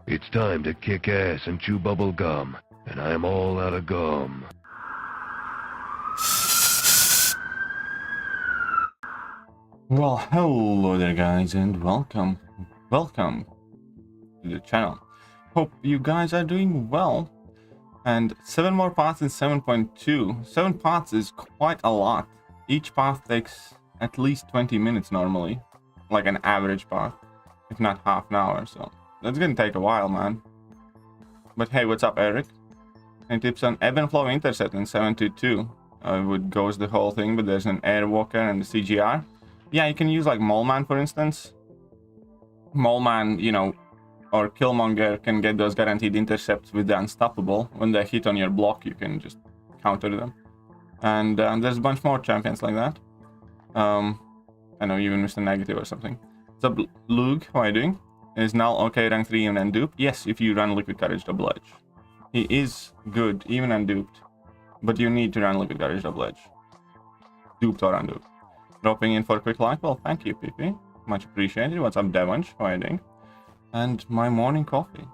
It's time to kick ass and chew bubble gum, and I'm all out of gum. Well, hello there guys, and welcome to the channel. Hope you guys are doing well. And 7 more paths in 7.2. 7 paths is quite a lot. Each path takes at least 20 minutes normally, like an average path, if not half an hour, so that's gonna take a while, man. But hey, what's up, Eric? Any tips on ebb and flow intercept in 7.2? Would goes the whole thing, but there's an airwalker and the CGR. Yeah, you can use like Moleman, for instance. Moleman, you know, or Killmonger can get those guaranteed intercepts with the Unstoppable. When they hit on your block, you can just counter them. And there's a bunch more champions like that. I know, even Mr. Negative or something. What's up, Lug? How are you doing? Is Null okay rank 3 even unduped? Yes, if you run Liquid Courage Double Edge. He is good, even unduped. But you need to run Liquid Courage Double Edge. Duped or unduped. Dropping in for a quick like. Well, thank you, PP. Much appreciated. What's up, Devonch? How are you doing? And my morning coffee.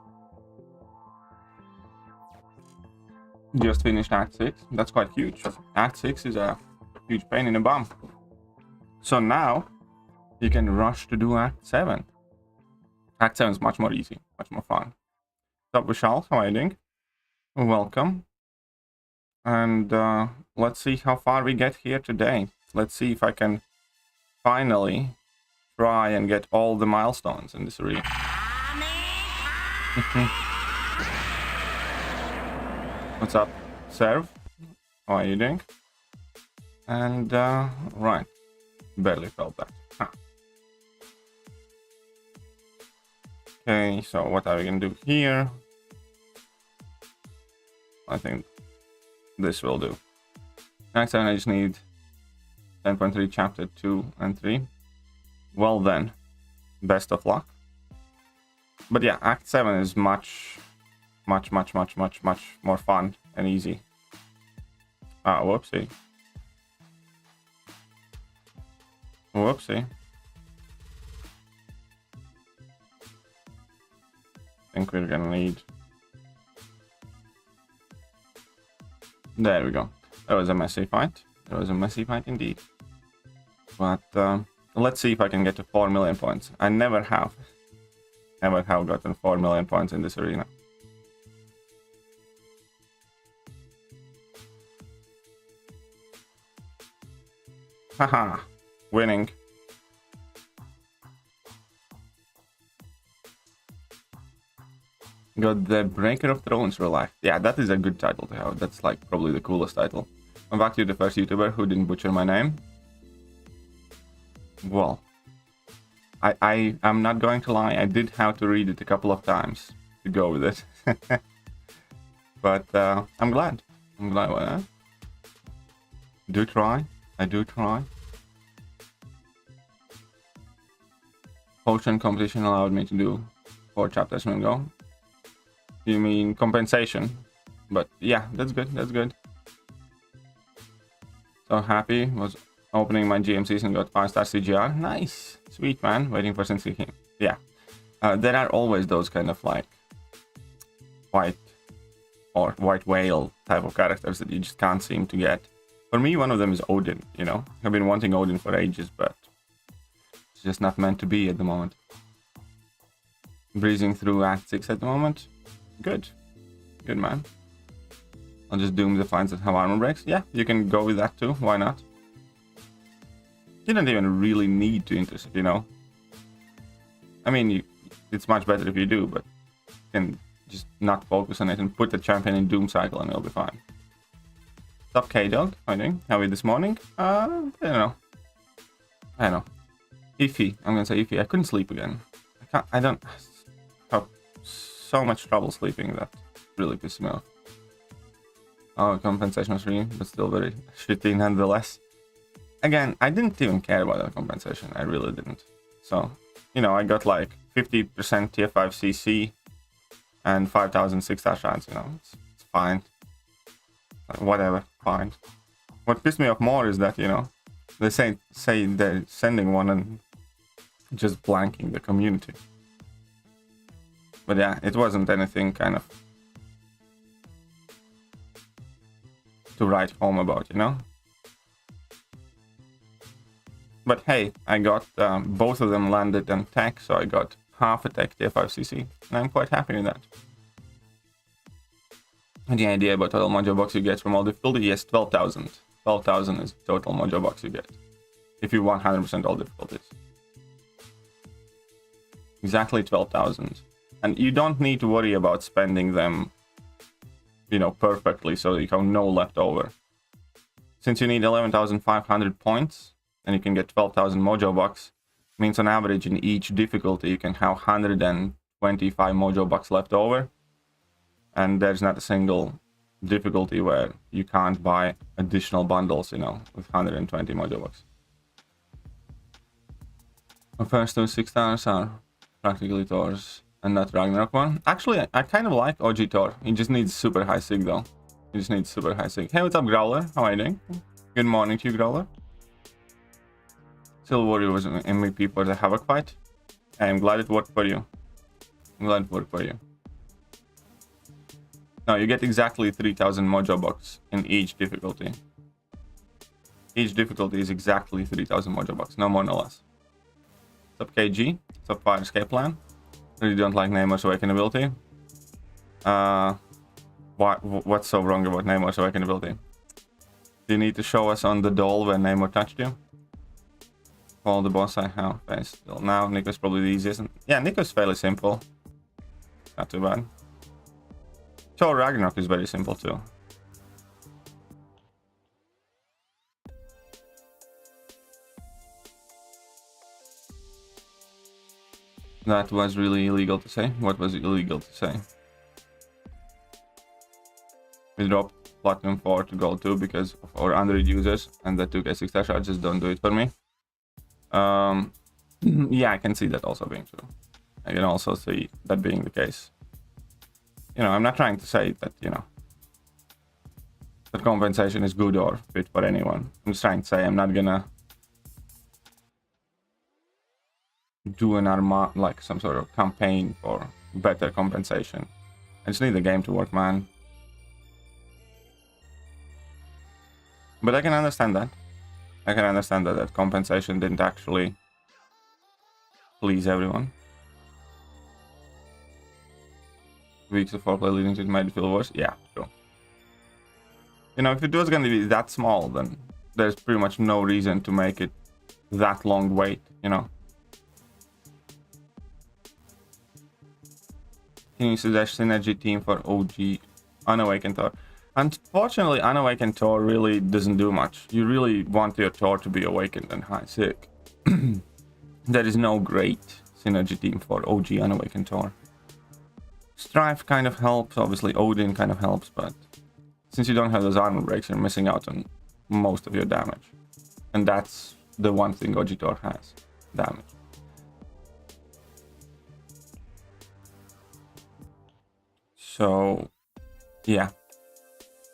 Just finished Act 6. That's quite huge. Act 6 is a huge pain in the bum. So now, you can rush to do Act 7. Act 7 is much more easy, much more fun. What's up, Vishal? How are you doing? Welcome. And let's see how far we get here today. Let's see if I can finally try and get all the milestones in this arena. What's up, Serv? How are you doing? And right, barely felt that. Huh. Okay, so what are we gonna do here? I think this will do. Next time I just need 10.3 chapter 2 and 3. Well then, best of luck. But yeah, Act 7 is much more fun and easy. Ah, whoopsie. Whoopsie. I think we're gonna need... There we go. That was a messy fight. That was a messy fight indeed. But let's see if I can get to 4 million points. I never have gotten 4 million points in this arena. Haha, winning. Got the Breaker of Thrones relaxed. Yeah, that is a good title to have. That's like probably the coolest title. I'm back to the first YouTuber who didn't butcher my name. Well, I'm not going to lie, I did have to read it a couple of times to go with it. But I'm glad. I'm glad with that. Do try. I do try. Potion competition allowed me to do 4 chapters in a go. You mean compensation? But yeah, that's good. That's good. So happy. Was opening my GMCs and got 5-star CGR. Nice. Sweet, man. Waiting for Sensei King. Yeah. There are always those kind of like white whale type of characters that you just can't seem to get. For me, one of them is Odin, you know. I've been wanting Odin for ages, but it's just not meant to be at the moment. Breezing through Act 6 at the moment. Good. Good, man. I'll just doom the finds that have armor breaks. Yeah, you can go with that too. Why not? You don't even really need to intercept, you know. I mean, it's much better if you do, but you can just not focus on it and put the champion in Doom Cycle and it'll be fine. What's up, K-Dog? How are you doing? How are you this morning? I don't know. I don't know. Iffy. I'm gonna say iffy. I couldn't sleep again. I don't have so much trouble sleeping that really pisses me off. Oh, compensation was free, but still very shitty nonetheless. Again, I didn't even care about that compensation. I really didn't. So, you know, I got like 50% tier 5 CC and 5,000 6-star shots, you know. It's fine. Whatever, fine. What pissed me off more is that, you know, They say they're sending one and just blanking the community. But yeah, it wasn't anything kind of to write home about, you know? But hey, I got both of them landed on tech, so I got half a tech T5cc, and I'm quite happy with that. And the idea about total module box you get from all difficulty, yes, 12,000. 12,000 is total module box you get if you 100% all difficulties. Exactly 12,000. And you don't need to worry about spending them, you know, perfectly so you have no left over. Since you need 11,500 points and you can get 12,000 mojo bucks, means on average in each difficulty you can have 125 mojo bucks left over. And there's not a single difficulty where you can't buy additional bundles, you know, with 120 mojo bucks. The first two 6 stars are practically Thor's and not Ragnarok one. Actually, I kind of like OG Thor. He just needs super high sig though. He just needs super high sig. Hey, what's up, Growler? How are you doing? Good morning to you, Growler. Silver Warrior was an MVP for the Havoc fight. I'm glad it worked for you. I'm glad it worked for you. No, you get exactly 3,000 mojo bucks in each difficulty. Each difficulty is exactly 3,000 mojo bucks, no more, no less. What's up, KG? What's up, Fire Escape Plan? Really don't like Neymar's Awaken ability. What's so wrong about Neymar's Awaken ability? Do you need to show us on the doll when Neymar touched you? All the boss I have faced till now. Nico's probably the easiest. Yeah, Nico's fairly simple. Not too bad. Thor Ragnarok is very simple too. That was really illegal to say. What was illegal to say? We dropped Platinum 4 to Gold 2 because of our underage users, and that took a 6-star charges. Don't do it for me. Yeah, I can see that also being true. I can also see that being the case. You know, I'm not trying to say that, you know, that compensation is good or fit for anyone. I'm just trying to say I'm not gonna do an like some sort of campaign for better compensation. I just need the game to work, man. But I can understand that. I can understand that compensation didn't actually please everyone. Weeks of foreplay leading to it made it feel worse. Yeah, true. You know, if it was going to be that small, then there's pretty much no reason to make it that long wait, you know. Can you suggest synergy team for OG Unawakened Thor? Unfortunately, Unawakened Thor really doesn't do much. You really want your Thor to be awakened and high sick. There is no great synergy team for OG Unawakened Thor. Strife kind of helps, obviously Odin kind of helps, but since you don't have those armor breaks, you're missing out on most of your damage. And that's the one thing OG Thor has, damage. So, yeah.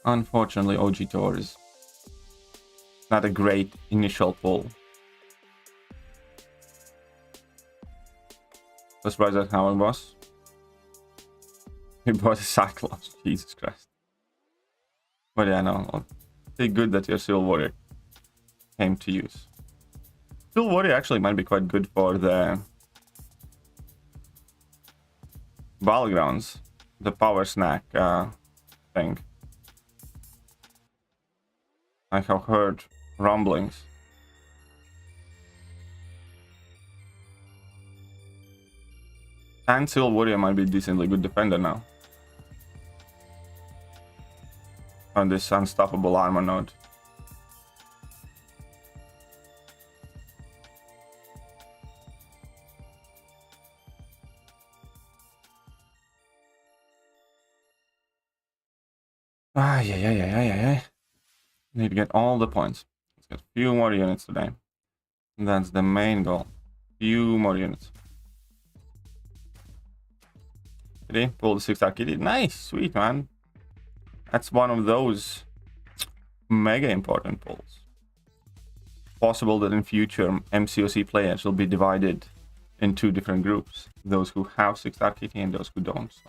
Unfortunately, OG Thor is not a great initial pull. Surprised at how it was. He bought a Cyclops, Jesus Christ. But yeah, no, it's good that your Silver Warrior came to use. Silver Warrior actually might be quite good for the Battlegrounds, the power snack thing. I have heard rumblings. And Silver Warrior might be a decently good defender now. On this unstoppable armor node. Yeah. Need to get all the points. Let's get a few more units today. That's the main goal. Few more units. Kitty, pull the 6-star kitty. Nice, sweet, man. That's one of those mega important pulls. possible that in future MCOC players will be divided in 2 different groups. Those who have 6-star kitty and those who don't. So,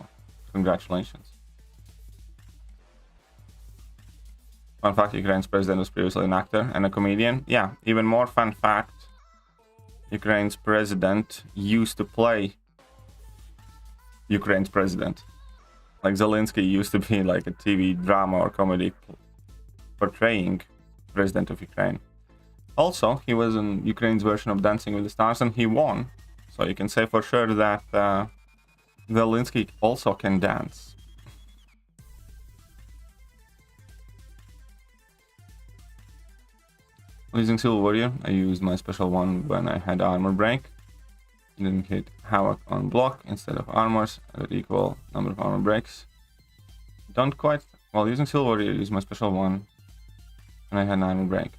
congratulations. Fun fact, Ukraine's president was previously an actor and a comedian. Yeah, even more fun fact, Ukraine's president used to play Ukraine's president. Like Zelensky used to be like a TV drama or comedy portraying president of Ukraine. Also, he was in Ukraine's version of Dancing with the Stars and he won. So you can say for sure that Zelensky also can dance. Using Silver Warrior, I used my special one when I had armor break. Didn't hit Havoc on block instead of armors at equal number of armor breaks. Don't quite. While using Silver Warrior, I used my special one when I had an armor break.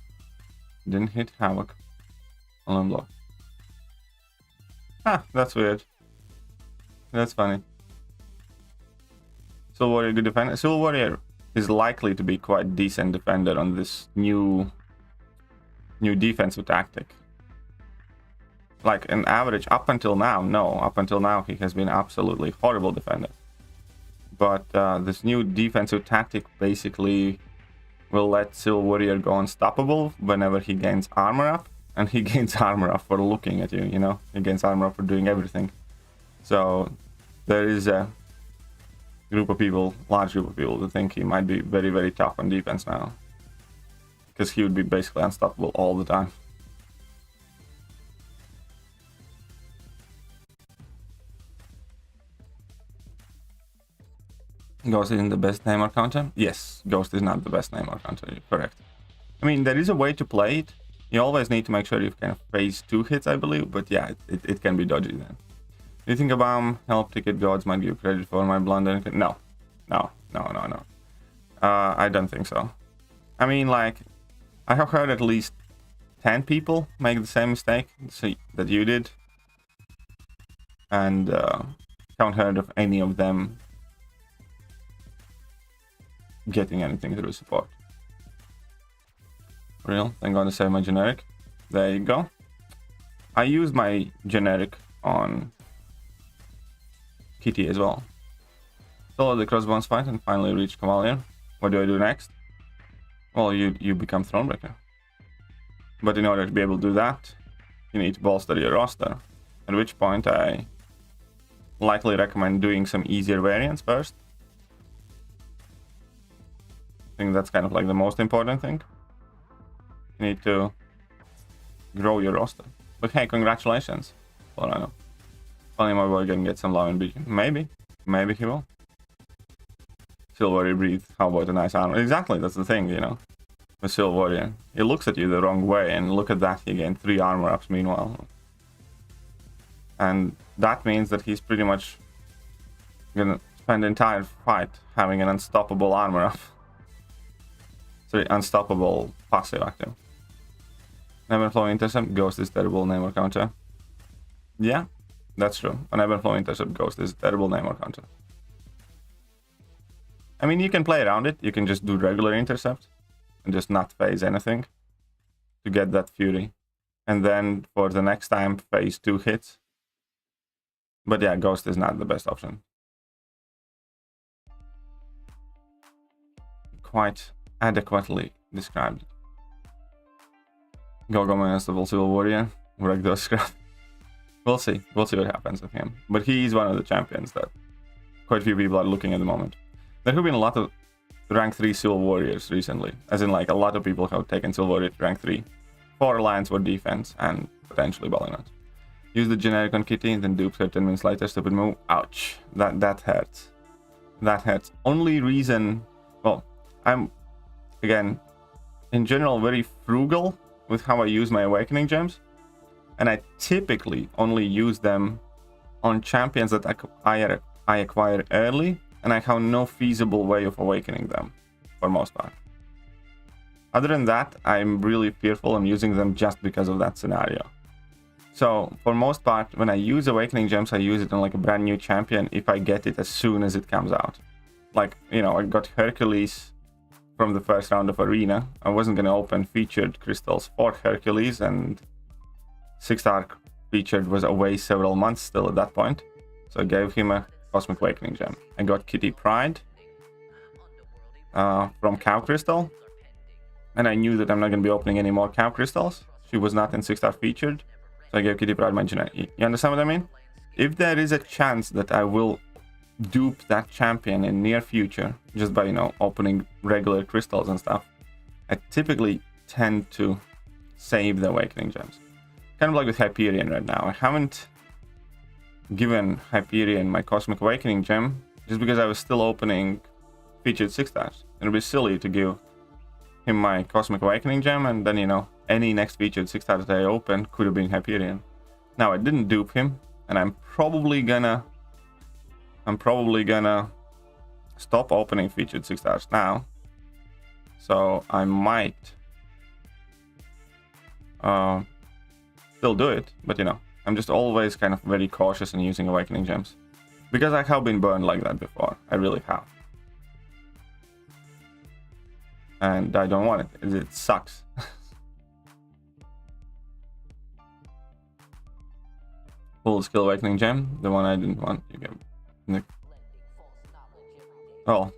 Didn't hit Havoc on block. Ah, that's weird. That's funny. Silver Warrior, good defender. Silver Warrior is likely to be quite decent defender on this new defensive tactic. Like an average up until now, no. Up until now, he has been absolutely horrible defender. But this new defensive tactic basically will let Silver Warrior go unstoppable whenever he gains armor up. And he gains armor up for looking at you, you know? He gains armor up for doing everything. So there is a group of people, large group of people, that think he might be very, very tough on defense now. Because he would be basically unstoppable all the time. Ghost isn't the best Neymar counter? Yes, Ghost is not the best Neymar counter, you're correct. I mean, there is a way to play it. You always need to make sure you can phase 2 hits, I believe, but yeah, it can be dodgy then. Do you think a bomb help ticket gods might give credit for my blunder? No. I don't think so. I mean, like, I have heard at least 10 people make the same mistake that you did. And haven't heard of any of them getting anything through support. Real, I'm going to save my generic. There you go. I used my generic on Kitty as well. Solo the crossbones fight and finally reach Cavalier. What do I do next? Well, you become Thronebreaker. But in order to be able to do that, you need to bolster your roster. At which point I likely recommend doing some easier variants first. I think that's kind of like the most important thing. You need to grow your roster. But hey, congratulations. Well, I know. Finally my boy can get some love and beacon. Maybe he will. Silver Warrior breathe. How about a nice armor? Exactly, that's the thing, you know. With Silver Warrior. He looks at you the wrong way, and look at that, he gained 3 armor ups meanwhile. And that means that he's pretty much gonna spend the entire fight having an unstoppable armor up. Sorry, unstoppable passive active. Never Flow Intercept, Ghost is terrible Neymar counter. Yeah, that's true. A Never Flow Intercept Ghost is terrible Neymar counter. I mean, you can play around it. You can just do regular intercept and just not phase anything to get that fury. And then for the next time, phase 2 hits. But yeah, Ghost is not the best option. Quite adequately described. Go against the Silver Warrior. Wreck those scrap. We'll see what happens with him. But he is one of the champions that quite a few people are looking at the moment. There have been a lot of rank 3 Silver Warriors recently. As in, like, a lot of people have taken Silver Warrior to rank 3. 4 alliance for defense and potentially Ballinut. Use the generic on Kitty, then dupes her 10 minutes later, stupid move. Ouch. That hurts. That hurts. Only reason... Well, I'm, again, in general, very frugal with how I use my Awakening Gems. And I typically only use them on champions that I acquire early, and I have no feasible way of awakening them, for most part. Other than that, I'm really fearful I'm using them just because of that scenario. So, for most part, when I use Awakening Gems, I use it on like a brand new champion if I get it as soon as it comes out. Like, you know, I got Hercules from the first round of Arena. I wasn't going to open featured crystals for Hercules, and 6-star featured was away several months still at that point. So I gave him a Cosmic Awakening gem. I got Kitty Pride from Cow Crystal, and I knew that I'm not going to be opening any more Cow Crystals. She was not in 6-star featured, so I gave Kitty Pride my generic. You understand what I mean? If there is a chance that I will dupe that champion in near future just by, you know, opening regular crystals and stuff, I typically tend to save the Awakening gems. Kind of like with Hyperion right now. I haven't given Hyperion my Cosmic Awakening gem just because I was still opening featured 6-stars. It would be silly to give him my Cosmic Awakening gem and then, you know, any next featured 6-star that I open could have been Hyperion. Now I didn't dupe him, and I'm probably gonna stop opening featured 6-stars now. So I might still do it, but you know, I'm just always kind of very cautious in using Awakening gems because I have been burned like that before. I really have, and I don't want it. It sucks. Full skill Awakening gem, the one I didn't want. You get Nick. Oh,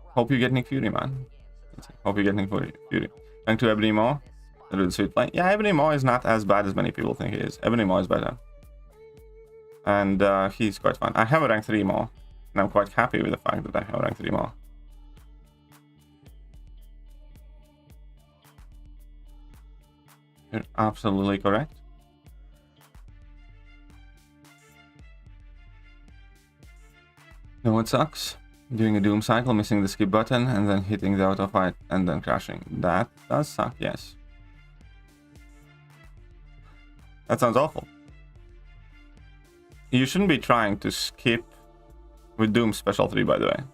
hope you get Nick Fury, man. Hope you get Nick Fury. Thank to Ebony Maw. That was sweet play. Yeah, Ebony Maw is not as bad as many people think he is. Ebony Maw is better, and he's quite fun. I have a rank 3 Maw, and I'm quite happy with the fact that I have a rank 3 Maw. You're absolutely correct. You know what sucks? Doing a Doom cycle, missing the skip button, and then hitting the auto fight, and then crashing. That does suck, yes. That sounds awful. You shouldn't be trying to skip with Doom Special 3, by the way.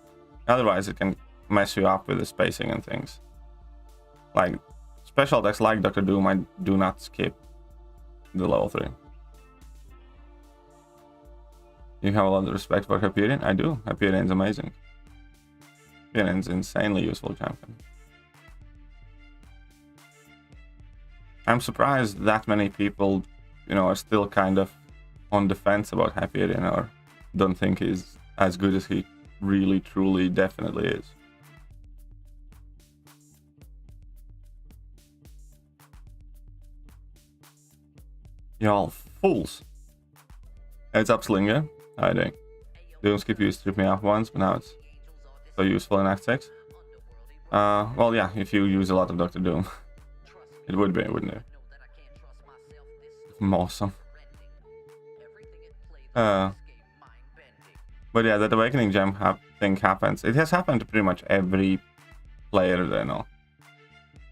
Otherwise, it can mess you up with the spacing and things. Like, special attacks like Dr. Doom, I do not skip the level 3. You have a lot of respect for Hyperion? I do. Hyperion's amazing. Hyperion's insanely useful champion. I'm surprised that many people, you know, are still kind of on the fence about Hyperion or don't think he's as good as he really, truly, definitely is. Y'all fools. It's up, Slinger. How you doing? Doom skip used to strip me off once, but now it's so useful in Act 6. Well, yeah, if you use a lot of Dr. Doom. It would be, wouldn't it? Awesome. But yeah, that Awakening gem thing happens. It has happened to pretty much every player that I know.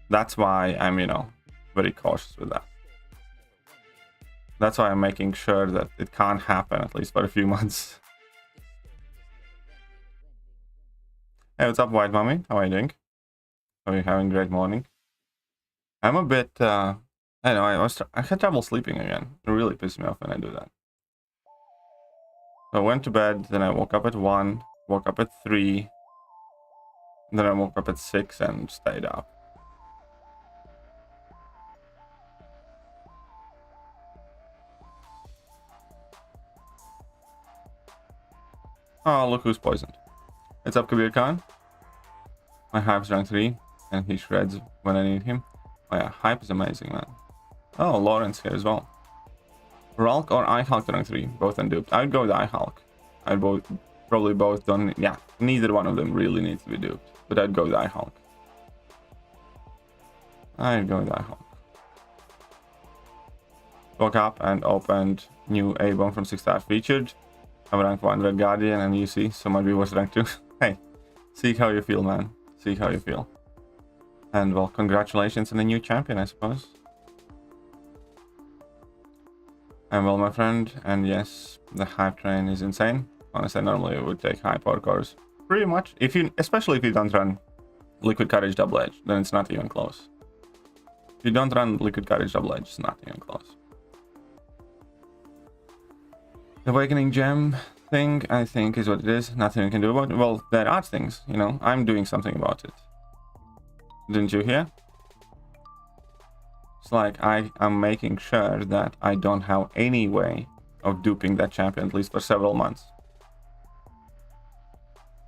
That's why I'm, you know, very cautious with that. That's why I'm making sure that it can't happen, at least for a few months. Hey, what's up, White Mommy? How are you doing? Are you having a great morning? I'm a bit, I know, I had trouble sleeping again. It really pisses me off when I do that. So I went to bed, then I woke up at 1, woke up at 3, then I woke up at 6 and stayed up. Oh, look who's poisoned. What's up, Kabir Khan? My Hype's rank 3, and he shreds when I need him. Oh yeah, Hype is amazing, man. Oh, Lawrence here as well. Ralk or iHulk rank 3, both unduped. I'd go with iHulk. I'd probably both done. Yeah, neither one of them really needs to be duped, but I'd go with iHulk. I'd go with iHulk. Woke up and opened new A-bomb from 6-star featured. I'm rank 1 Red Guardian and UC, so might be worth rank 2. Hey, see how you feel, man. See how you feel. And well, congratulations on the new champion, I suppose. And well, my friend, and yes, the Hype train is insane. Honestly, normally it would take high power cores. Pretty much. Especially if you don't run Liquid Courage Double Edge, then it's not even close. If you don't run Liquid Courage Double Edge, it's not even close. The Awakening Gem thing, I think, is what it is. Nothing we can do about it. Well, there are things, you know. I'm doing something about it. Didn't you hear? It's like I am making sure that I don't have any way of duping that champion, at least for several months.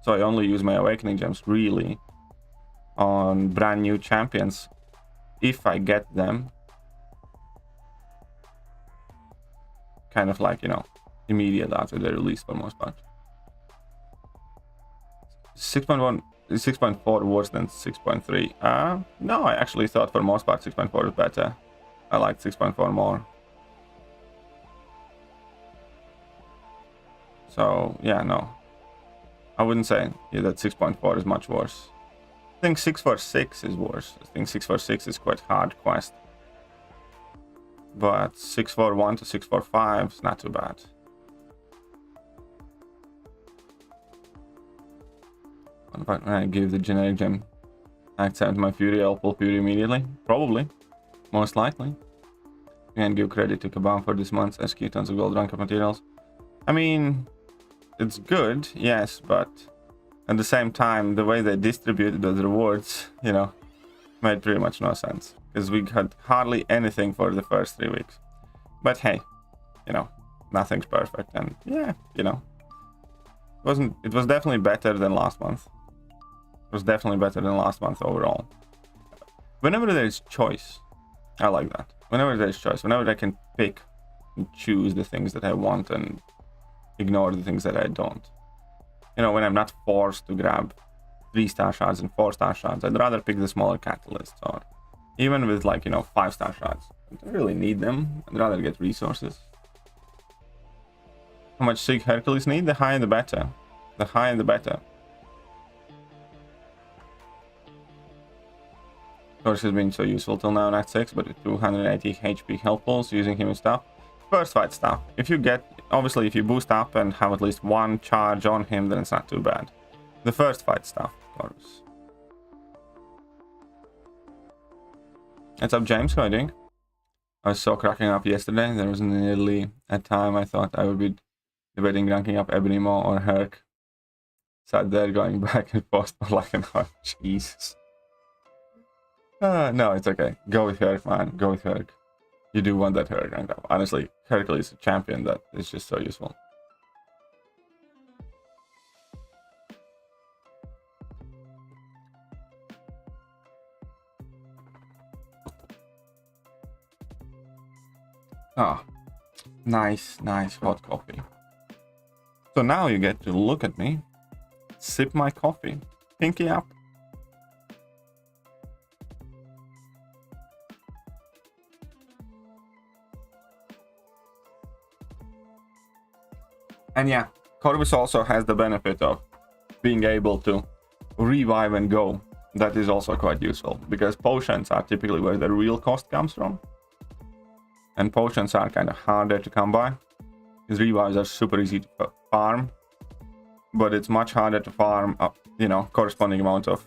So I only use my awakening gems really on brand new champions if I get them. Kind of like, you know, immediate after the release for most part. 6.4 worse than 6.3. No, I actually thought for most part 6.4 is better. I like 6.4 more. So yeah, no, I wouldn't say that 6.4 is much worse. I think 646 is worse. I think 646 is quite hard quest. But 641 to 645 is not too bad. What about when I give the generic gem Act 7 to my Fury, I'll pull Fury immediately? Probably. Most likely. And give credit to Kabam for this month's SQ tons of gold rank up materials. I mean, it's good, yes, but at the same time, the way they distributed those rewards, you know, made pretty much no sense. Because we had hardly anything for the first 3 weeks. But hey, you know, nothing's perfect. And yeah, you know, it was definitely better than last month. It was definitely better than last month overall. Whenever there is choice, I like that. Whenever there is choice, whenever I can pick and choose the things that I want and ignore the things that I don't. You know, when I'm not forced to grab 3-star shards and 4-star shards, I'd rather pick the smaller catalysts, or even with, like, you know, 5-star shards. I don't really need them. I'd rather get resources. How much Sig Hercules need? The higher the better. The higher the better. Torch has been so useful till now in Act 6, but with 280 HP health pulls, using him and stuff. First fight stuff. If you get, obviously, if you boost up and have at least one charge on him, then it's not too bad. The first fight stuff, of course. What's up, James? How are you doing? I was so cracking up yesterday. There was nearly a time I thought I would be debating ranking up Ebony Maw or Herc. Sat there going back and forth for like an hour. Jesus. No, it's okay. Go with Herc, man. Go with Herc. You do want that Herc ranked up. Honestly, Hercules is a champion that is just so useful. Ah, nice, nice hot coffee. So now you get to look at me, sip my coffee, pinky up. And yeah, Corvus also has the benefit of being able to revive and go. That is also quite useful, because potions are typically where the real cost comes from. And potions are kind of harder to come by, because revives are super easy to farm, but it's much harder to farm up, you know, corresponding amount of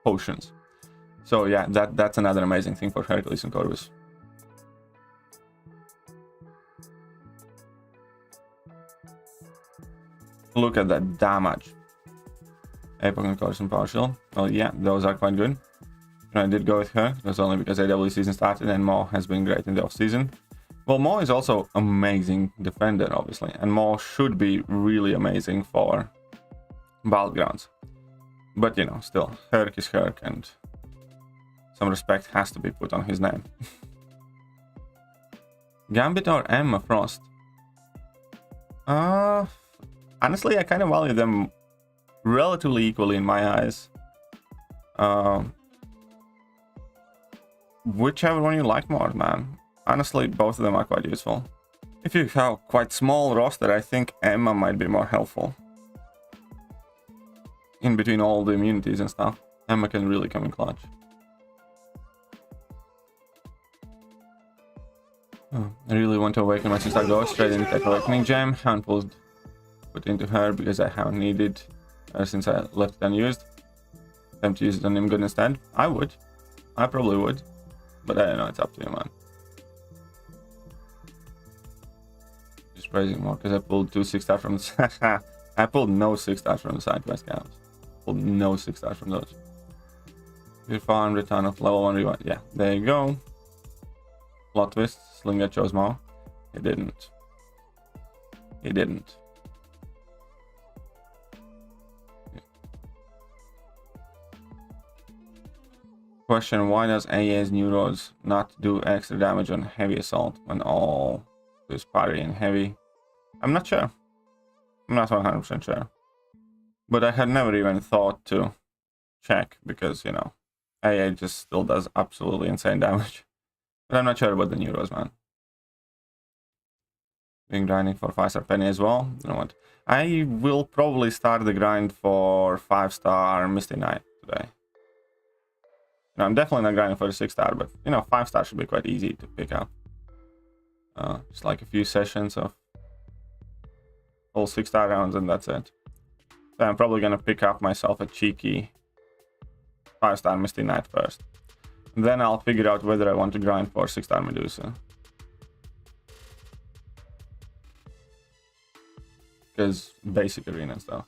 potions. So yeah, that's another amazing thing for Hercules and Corvus. Look at that damage. Epoch and Corvus and partial. Well, yeah, those are quite good. I did go with her. That's only because AW season started and Maw has been great in the off season. Well, Maw is also amazing defender, obviously, and Maw should be really amazing for Battlegrounds. But you know, still, Herc is Herc, and some respect has to be put on his name. Gambit or Emma Frost? Honestly, I kind of value them relatively equally in my eyes. Whichever one you like more, man. Honestly, both of them are quite useful. If you have quite small roster, I think Emma might be more helpful. In between all the immunities and stuff, Emma can really come in clutch. Oh, I really want to awaken my sister. Go straight into that awakening gem. Haven't put into her because I haven't needed since I left it unused. Attempt to use it on him good instead. I would. I probably would. But I don't know, it's up to you, man. Just praising more because I pulled 2 6-stars from the I pulled no 6-stars from the side quest counts. Pulled no 6-stars from those. Your farm return of level 1 rewind. Yeah, there you go. Plot twist. Slinger chose Mao. He didn't. He didn't. Question, why does AA's new roads not do extra damage on heavy assault when all is parry and heavy? I'm not sure. I'm not 100% sure. But I had never even thought to check because, you know, AA just still does absolutely insane damage. But I'm not sure about the new roads, man. Been grinding for 5-star penny as well. You know what? I will probably start the grind for 5-star Misty Knight today. No, I'm definitely not grinding for a 6-star, but you know, 5-star should be quite easy to pick up. Just like a few sessions of all 6-star rounds, and that's it. So I'm probably gonna pick up myself a cheeky 5-star Misty Knight first. And then I'll figure out whether I want to grind for 6-star Medusa. Because basic arena stuff.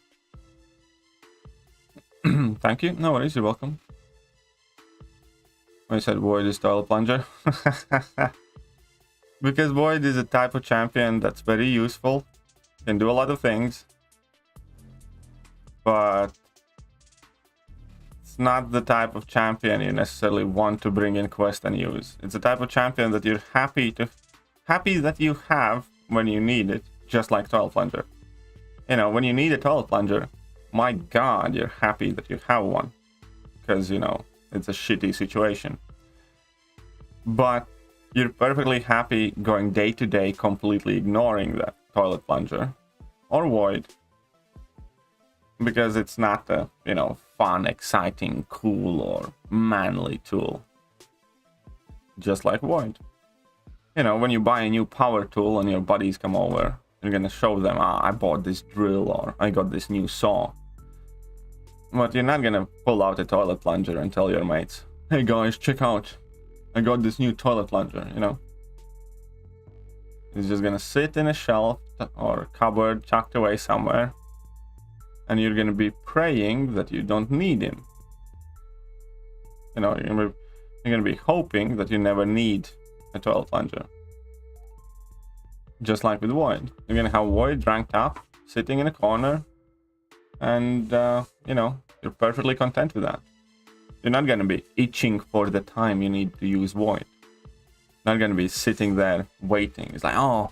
Thank you. No worries, you're welcome. I said Void is toilet plunger. Because Void is a type of champion that's very useful. Can do a lot of things. But it's not the type of champion you necessarily want to bring in quest and use. It's a type of champion that you're happy that you have when you need it, just like toilet plunger. You know, when you need a toilet plunger, my god, you're happy that you have one. Because, you know, it's a shitty situation. But you're perfectly happy going day to day, completely ignoring that toilet plunger or Void. Because it's not a, you know, fun, exciting, cool, or manly tool. Just like Void. You know, when you buy a new power tool and your buddies come over, you're gonna show them, I bought this drill or I got this new saw. But you're not gonna pull out a toilet plunger and tell your mates, hey guys, check out, I got this new toilet plunger, you know. It's just gonna sit in a shelf or cupboard tucked away somewhere. And you're gonna be praying that you don't need him. You know, you're gonna be hoping that you never need a toilet plunger. Just like with Void. You're gonna have Void ranked up, sitting in a corner, and you know, you're perfectly content with that. You're not gonna be itching for the time you need to use Void. Not gonna be sitting there waiting. It's like, oh,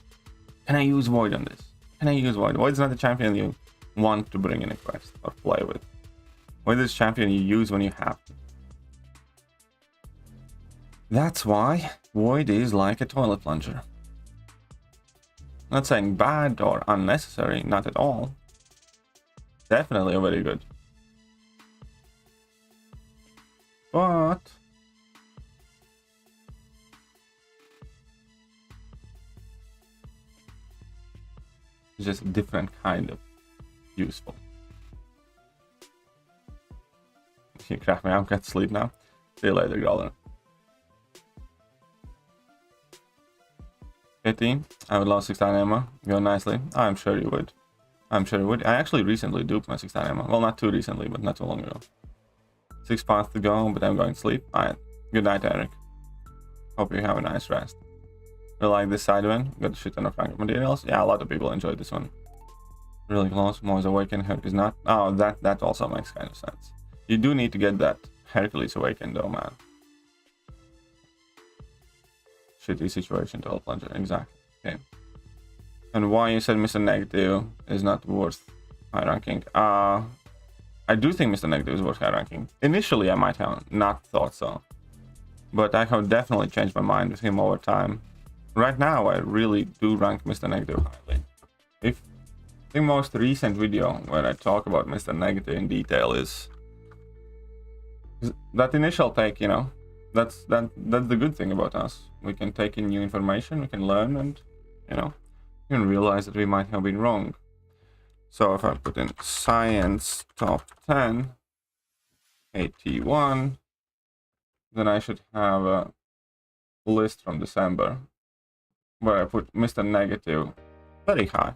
can I use Void on this? Can I use Void? Void's not the champion you want to bring in a quest or play with. Void is champion you use when you have to. That's why Void is like a toilet plunger. Not saying bad or unnecessary, not at all. Definitely very good. But it's just a different kind of useful. You crack me, I'm going to sleep now. See you later, Growler. Pity, I would love 6-star ammo. Go nicely. I'm sure you would. I'm sure you would. I actually recently duped my 6-star ammo. Well, not too recently, but not too long ago. 6 paths to go, but I'm going to sleep. Alright. Good night, Eric. Hope you have a nice rest. You like this side one? Got a shit ton of rank materials. Yeah, a lot of people enjoyed this one. Really close. Mo's Awakened, Hercules not. Oh, that also makes kind of sense. You do need to get that Hercules Awakened though, man. Shitty situation to plunger, exactly. Okay. And why you said Mr. Negative is not worth high ranking? I do think Mr. Negative is worth high ranking. Initially, I might have not thought so, but I have definitely changed my mind with him over time. Right now, I really do rank Mr. Negative highly. If the most recent video where I talk about Mr. Negative in detail is that initial take, you know. That's the good thing about us. We can take in new information, we can learn, and you know, you can realize that we might have been wrong. So if I put in science top 10 AT1, then I should have a list from December where I put Mr. Negative very high.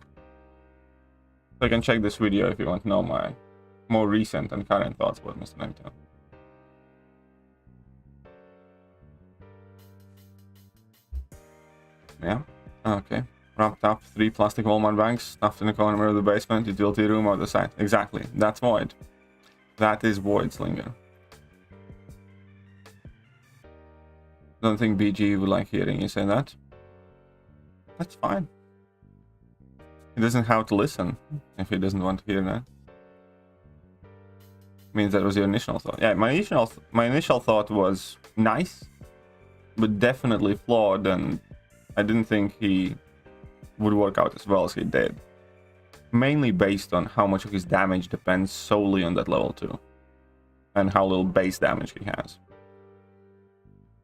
So you can check this video if you want to know my more recent and current thoughts about Mr. Negative. Yeah. Okay. Wrapped up 3 plastic Walmart bags, stuffed in the corner of the basement, utility room or the site. Exactly. That's Void. That is Void Slinger. Don't think BG would like hearing you say that. That's fine. He doesn't have to listen if he doesn't want to hear that. Means that was your initial thought. Yeah, my initial thought was nice, but definitely flawed, and I didn't think he would work out as well as he did. Mainly based on how much of his damage depends solely on that level 2. And how little base damage he has.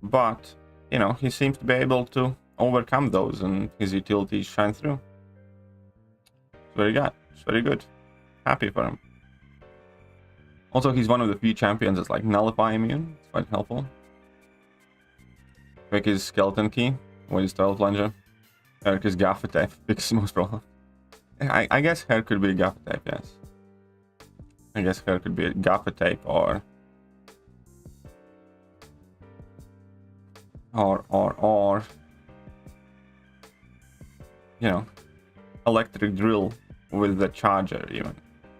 But, you know, he seems to be able to overcome those and his utilities shine through. It's very good. It's very good. Happy for him. Also, he's one of the few champions that's like nullify immune. It's quite helpful. Pick his skeleton key with his tail plunger. Eric is gaffer tape. Because most problem. I guess hair could be a gaffer tape, yes. I guess hair could be a gaffer tape or you know, electric drill with the charger even.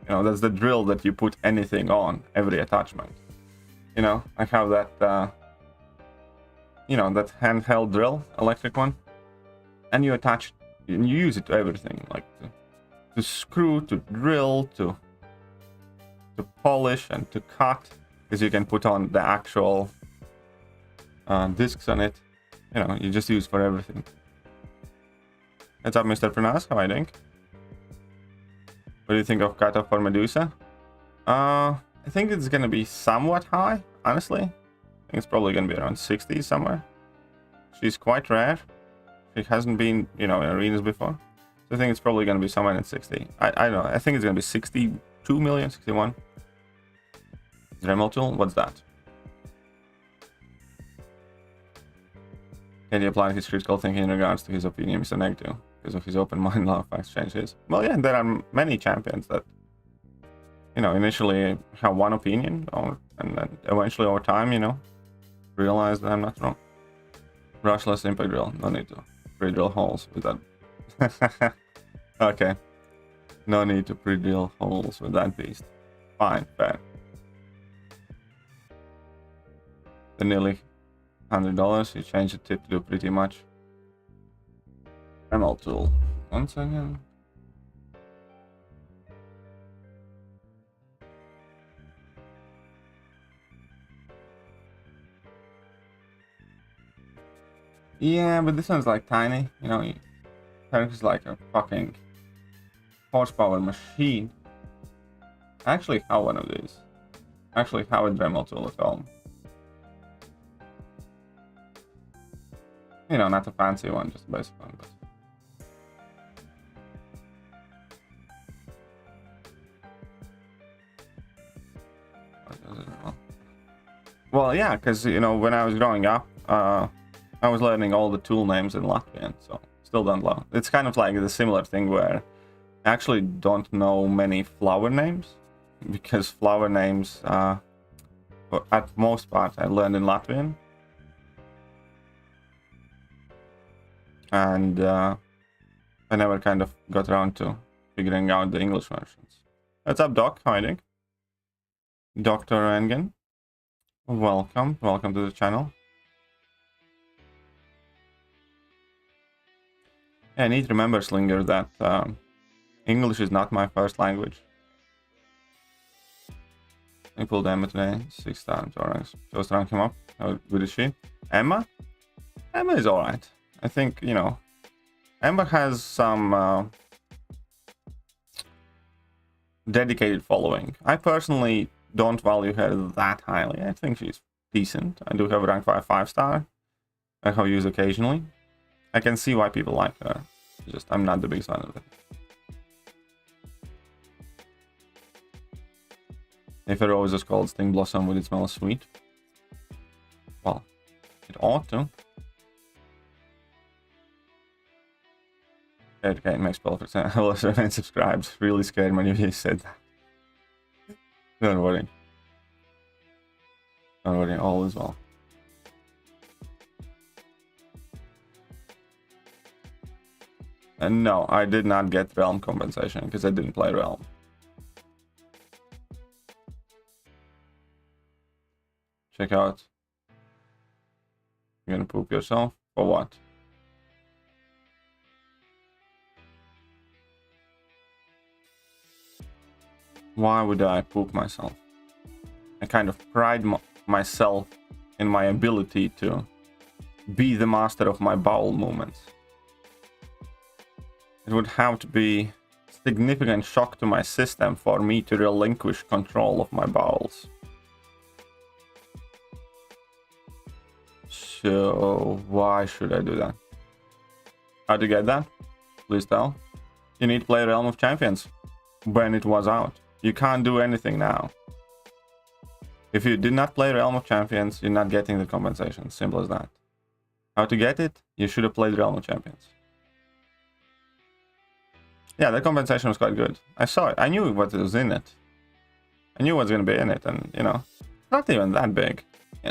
You know, that's the drill that you put anything on, every attachment. You know, I have that, you know, that handheld drill, electric one. And you attach, you use it to everything, like to screw, to drill, to polish, and to cut. Because you can put on the actual discs on it. You know, you just use for everything. What's up, Mr. Pronas? How are you doing? What do you think of cutoff for Medusa? I think it's gonna be somewhat high, honestly. I think it's probably gonna be around 60 somewhere. She's quite rare. She hasn't been, you know, in arenas before. So I think it's probably gonna be somewhere in 60. I don't know. I think it's gonna be 62 million, 61. Dremel tool? What's that? Can you apply his critical thinking in regards to his opinion, Mr. Negative? Because of his open mind, love facts changes. Well, yeah, there are many champions that, you know, initially have one opinion, and then eventually over time, you know, realize that I'm not wrong. Brushless impact drill. No need to pre-drill holes with that. Okay. No need to pre-drill holes with that beast. Fine, fair. The nearly $100. You change the tip to do pretty much. ML tool. 1 second. Yeah, but this one's like tiny. You know, it's like a fucking horsepower machine. I actually have one of these. I actually have a Dremel tool at home. You know, not a fancy one, just a basic one. But... well, yeah, because, you know, when I was growing up, I was learning all the tool names in Latvian, so still don't know. It's kind of like the similar thing where I actually don't know many flower names, because flower names, at most part, I learned in Latvian. And I never kind of got around to figuring out the English versions. What's up, Doc? How are you doing? Dr. Engen, welcome to the channel. Yeah, I need to remember, Slinger, that English is not my first language. I pulled Emma today 6 times. Alright, so strong came up. How good is she? Emma? Emma is alright. I think, you know, Emma has some dedicated following. I personally don't value her that highly. I think she's decent. I do have a rank 5 I have used occasionally. I can see why people like her. It's just I'm not the biggest fan of it. If a rose is called Sting Blossom, would it smell sweet? Well, it ought to. Okay, makes perfect sense. I also remain subscribed. Really scared when you said that. Don't worry. Don't worry, all is well. And no, I did not get realm compensation because I didn't play realm. Check out. You're gonna poop yourself? For what? Why would I poop myself? I kind of pride myself in my ability to be the master of my bowel movements. It would have to be significant shock to my system for me to relinquish control of my bowels. So why should I do that? How to get that? Please tell. You need to play Realm of Champions when it was out. You can't do anything now. If you did not play Realm of Champions, you're not getting the compensation. Simple as that. How to get it? You should have played Realm of Champions. Yeah, the compensation was quite good. I saw it. I knew what was in it. I knew what's going to be in it, and you know, not even that big.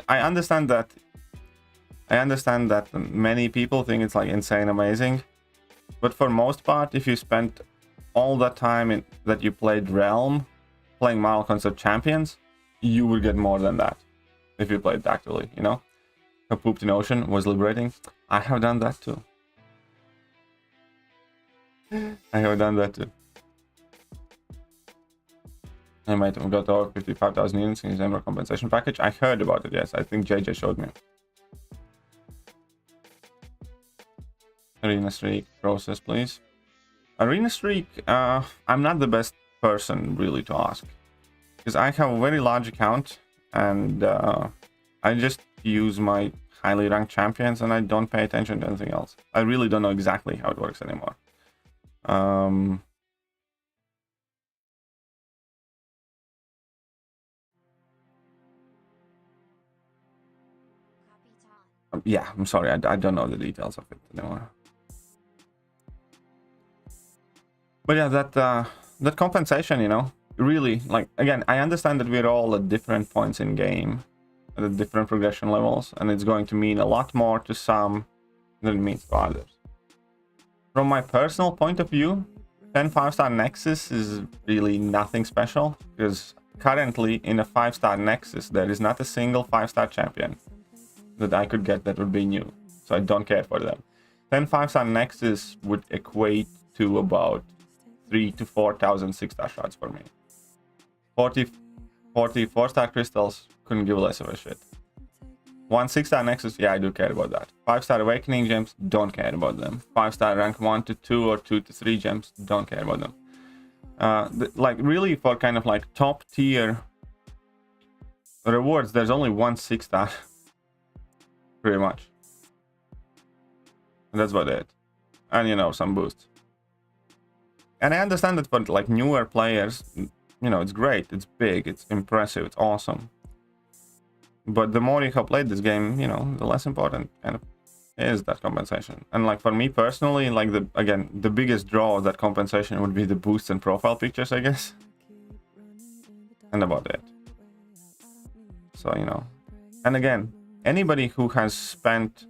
I understand that many people think it's like insane amazing, but for most part, if you spent all that time that you played Realm, playing Model Concept Champions, you would get more than that if you played actively, you know? A pooped in ocean was liberating. I have done that too. I have done that too. I might have got over 55,000 units in his Emerald compensation package. I heard about it, yes. I think JJ showed me. Arena streak process, please. Arena streak, I'm not the best person really to ask. Because I have a very large account and I just use my highly ranked champions and I don't pay attention to anything else. I really don't know exactly how it works anymore. Yeah, I'm sorry, I don't know the details of it anymore. But yeah, that compensation, you know, really, like, again, I understand that we're all at different points in game, at different progression levels, and it's going to mean a lot more to some than it means to others. From my personal point of view, 10 5-star Nexus is really nothing special, because currently in a 5-star Nexus, there is not a single 5-star champion that I could get that would be new, so I don't care for them. 10 5-star Nexus would equate to about 3,000 to 4,000 6-star shots for me. 40 4-star crystals, couldn't give less of a shit. 1 6-star Nexus, yeah, I do care about that. 5-star Awakening gems, don't care about them. 5-star rank 1 to 2 or 2 to 3 gems, don't care about them. Like, really, for kind of like top tier rewards, there's only 1 6-star. Pretty much. And that's about it. And, you know, some boosts. And I understand that for like newer players, you know, it's great, it's big, it's impressive, it's awesome. But the more you have played this game, you know, the less important kind of is that compensation. And like for me personally, like the biggest draw of that compensation would be the boosts and profile pictures, I guess. And about it. So, you know. And again, anybody who has spent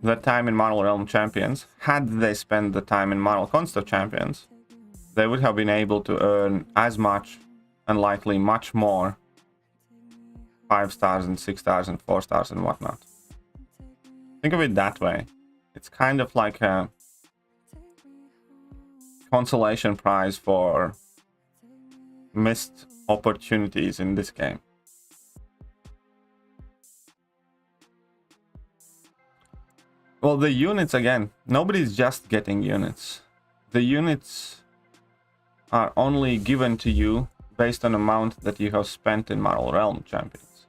that time in Model Realm Champions, had they spent the time in Model Concept Champions, they would have been able to earn as much and likely much more 5 stars and 6 stars and 4 stars and whatnot. Think of it that way. It's kind of like a consolation prize for missed opportunities in this game. Well, the units, again, nobody's just getting units. The units are only given to you based on amount that you have spent in Model Realm Champions.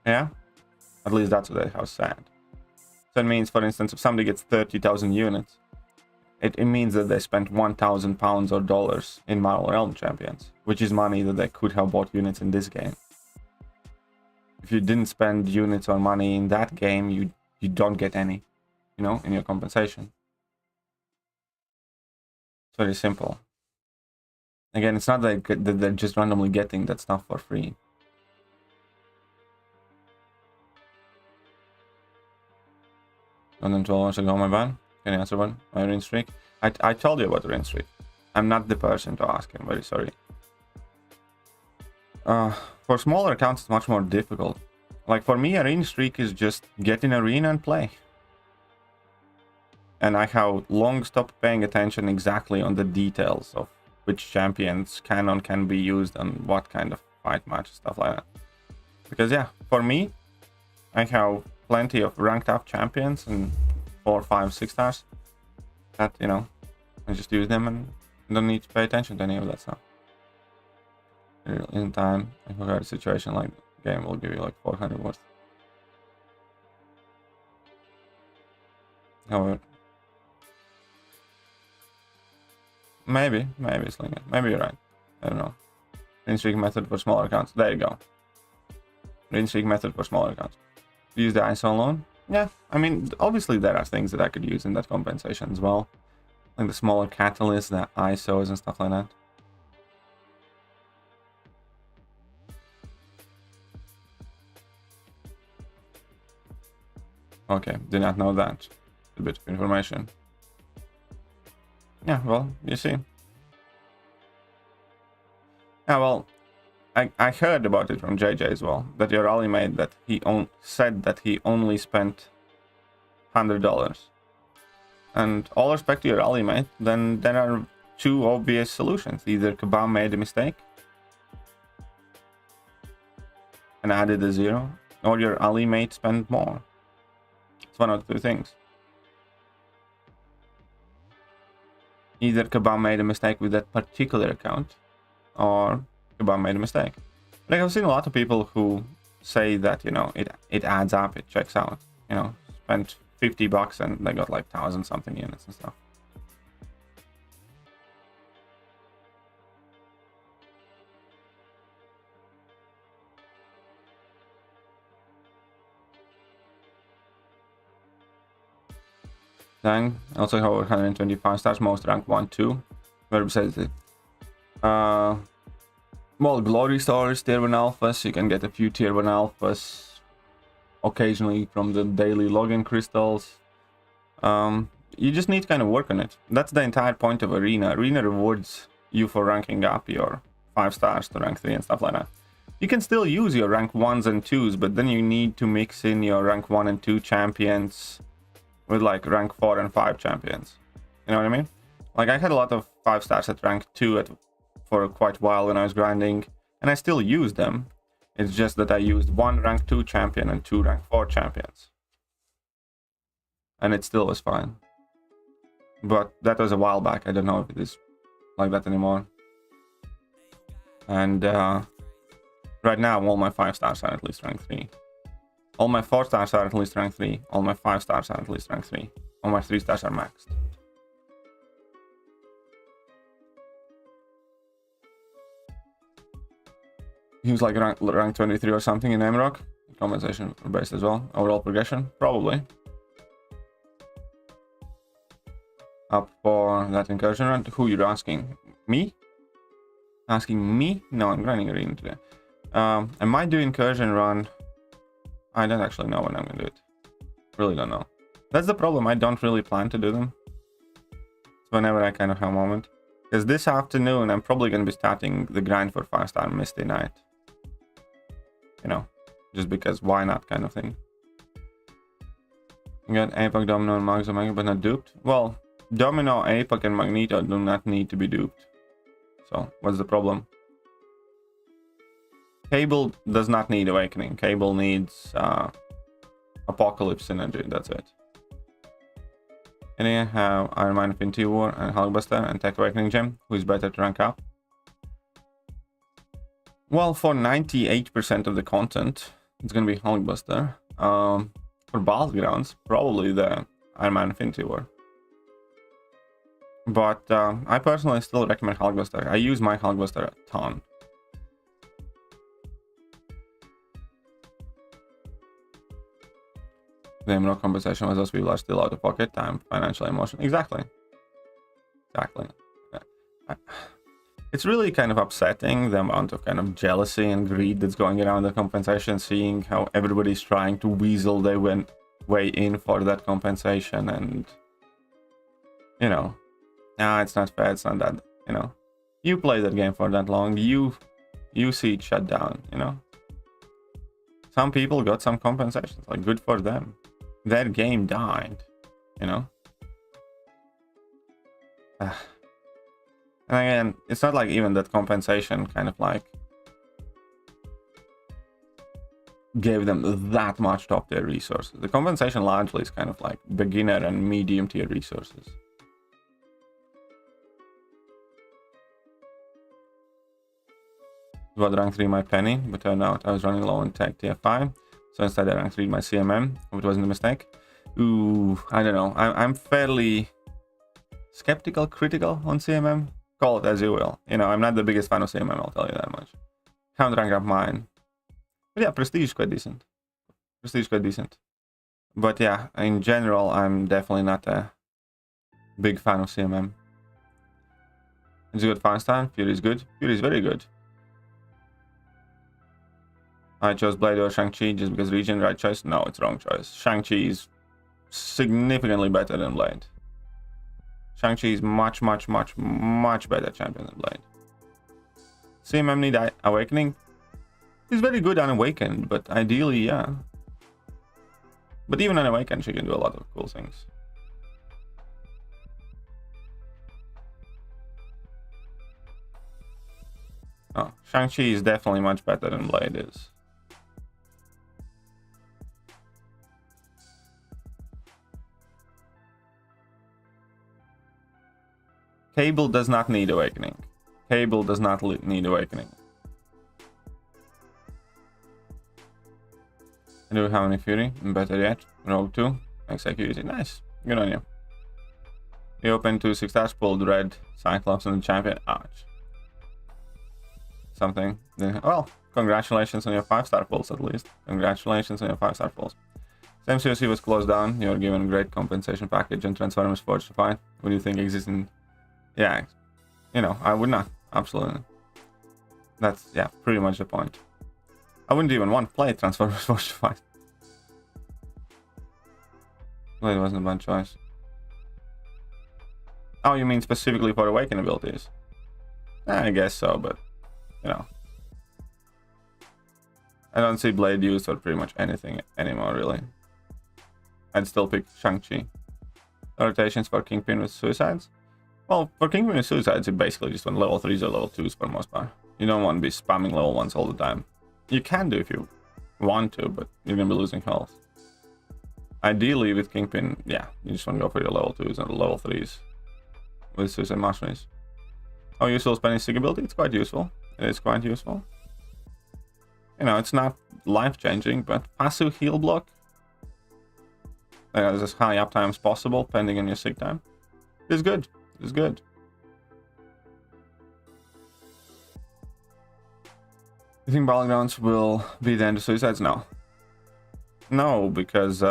Yeah? At least that's what they have said. So it means, for instance, if somebody gets 30,000 units, it means that they spent 1,000 pounds or dollars in Model Realm Champions, which is money that they could have bought units in this game. If you didn't spend units or money in that game, you don't get any, you know, in your compensation. It's very simple. Again, it's not like that they're just randomly getting that stuff for free. And then 12 hours ago, my bad. Can you answer one? My win streak. I told you about the win streak. I'm not the person to ask. I'm very sorry. For smaller accounts, it's much more difficult. Like for me, a win streak is just get in arena and play. And I have long stopped paying attention exactly on the details of which champions can be used on what kind of fight match, stuff like that. Because yeah, for me, I have plenty of ranked up champions and 4, 5, 6 stars that, you know, I just use them and don't need to pay attention to any of that stuff. In time, I forgot a situation like the game will give you like 400 worth. However, maybe it's like that. Maybe you're right. I don't know. Win streak method for smaller accounts. There you go. Win streak method for smaller accounts. Use the ISO alone. Yeah, I mean, obviously there are things that I could use in that compensation as well. Like the smaller catalysts, the ISOs and stuff like that. Okay, did not know that. A bit of information. Yeah, well, you see. Yeah, well, I heard about it from JJ as well, that your rally mate that said that he only spent $100. And all respect to your rally mate, then there are two obvious solutions. Either Kabam made a mistake and added a 0, or your ally mate spent more. It's one of the two things. Either Kabam made a mistake with that particular account, or Kabam made a mistake. Like I've seen a lot of people who say that, you know, it adds up, it checks out. You know, spent $50 and they got like 1,000 something units and stuff. Dang. Also have 125 stars, most rank 1, 2. Very besides it. Well, glory stars, tier 1 alphas. You can get a few tier 1 alphas occasionally from the daily login crystals. You just need to kind of work on it. That's the entire point of Arena. Arena rewards you for ranking up your 5 stars to rank 3 and stuff like that. You can still use your rank 1s and 2s, but then you need to mix in your rank 1 and 2 champions with like rank 4 and 5 champions. You know what I mean? Like I had a lot of 5 stars at rank 2 for quite a while when I was grinding, and I still used them. It's just that I used 1 rank 2 champion and 2 rank 4 champions. And it still was fine. But that was a while back. I don't know if it is like that anymore. And right now all my 5 stars are at least rank 3. All my 4 stars are at least rank 3. All my 5 stars are at least rank 3. All my 3 stars are maxed. He was like rank 23 or something in MROC. Compensation based as well. Overall progression, probably. Up for that incursion run. Who you're asking? Me? Asking me? No, I'm grinding arena today. I might do incursion run. I don't actually know when I'm gonna do it. Really don't know. That's the problem. I don't really plan to do them. It's whenever I kind of have a moment. Because this afternoon I'm probably gonna be starting the grind for 5-star Misty Knight. You know, just because why not kind of thing. You got APOC, Domino, and Mags Omega, but not duped. Well, Domino, APOC, and Magneto do not need to be duped. So, what's the problem? Cable does not need Awakening. Cable needs Apocalypse Synergy, that's it. And here I have Iron Man, Infinity War, and Hulkbuster, and Tech Awakening Gem. Who's better to rank up? Well, for 98% of the content, it's gonna be Hulkbuster. For Battlegrounds, probably the Iron Man, Infinity War. But I personally still recommend Hulkbuster. I use my Hulkbuster a ton. The MROC compensation was those people are still out of pocket, time, financial, emotion. Exactly. It's really kind of upsetting the amount of kind of jealousy and greed that's going around the compensation, seeing how everybody's trying to weasel their way in for that compensation, and you know, it's not fair, it's not that, you know, you play that game for that long, you see it shut down, you know. Some people got some compensations, like, good for them. Their game died, you know. And again, it's not like even that compensation kind of like gave them that much top tier resources. The compensation largely is kind of like beginner and medium tier resources. Got rank 3 my penny, but turned out I was running low on tech tier 5, so instead I rank 3 my CMM, which wasn't a mistake. Ooh, I don't know. I'm fairly skeptical, critical on CMM. Call it as you will. You know, I'm not the biggest fan of CMM, I'll tell you that much. Can't rank up mine. But yeah, prestige is quite decent. Prestige is quite decent. But yeah, in general, I'm definitely not a big fan of CMM. It's a good fast time. Fury is good. Fury is very good. I chose Blade over Shang-Chi just because region, right choice? No, it's wrong choice. Shang-Chi is significantly better than Blade. Shang-Chi is much better champion than Blade. CMM need Awakening. He's very good unawakened, but ideally, yeah. But even unawakened, she can do a lot of cool things. Oh, Shang-Chi is definitely much better than Blade is. Cable does not need Awakening. Cable does not need Awakening. I do have any Fury, better yet. Rogue 2, Execution, nice. Good on you. You opened 2 6-stars, pulled red, Cyclops and the champion. Ouch. Something. Well, congratulations on your 5-star pulls at least. Congratulations on your 5-star pulls. Same COC was closed down. You were given a great compensation package and Transformers Forged to fight. What do you think existing? Yeah, you know, I would not. Absolutely. That's, yeah, pretty much the point. I wouldn't even want to play Transformers Forged to fight. Well, it wasn't a bad choice. Oh, you mean specifically for Awaken abilities? I guess so, but, you know. I don't see Blade used for pretty much anything anymore, really. I'd still pick Shang-Chi. Rotations for Kingpin with Suicides? Well, for Kingpin with Suicides, you basically just want level 3s or level 2s for the most part. You don't want to be spamming level 1s all the time. You can do if you want to, but you're going to be losing health. Ideally, with Kingpin, yeah, you just want to go for your level 2s and level 3s with Suicide Masteries. How useful is spending Sig ability? It's quite useful. It is quite useful. You know, it's not life-changing, but passive heal block. As high uptime as possible, depending on your Sig time. It's good. It's good. You think Battlegrounds will be the end of Suicides? No. No, because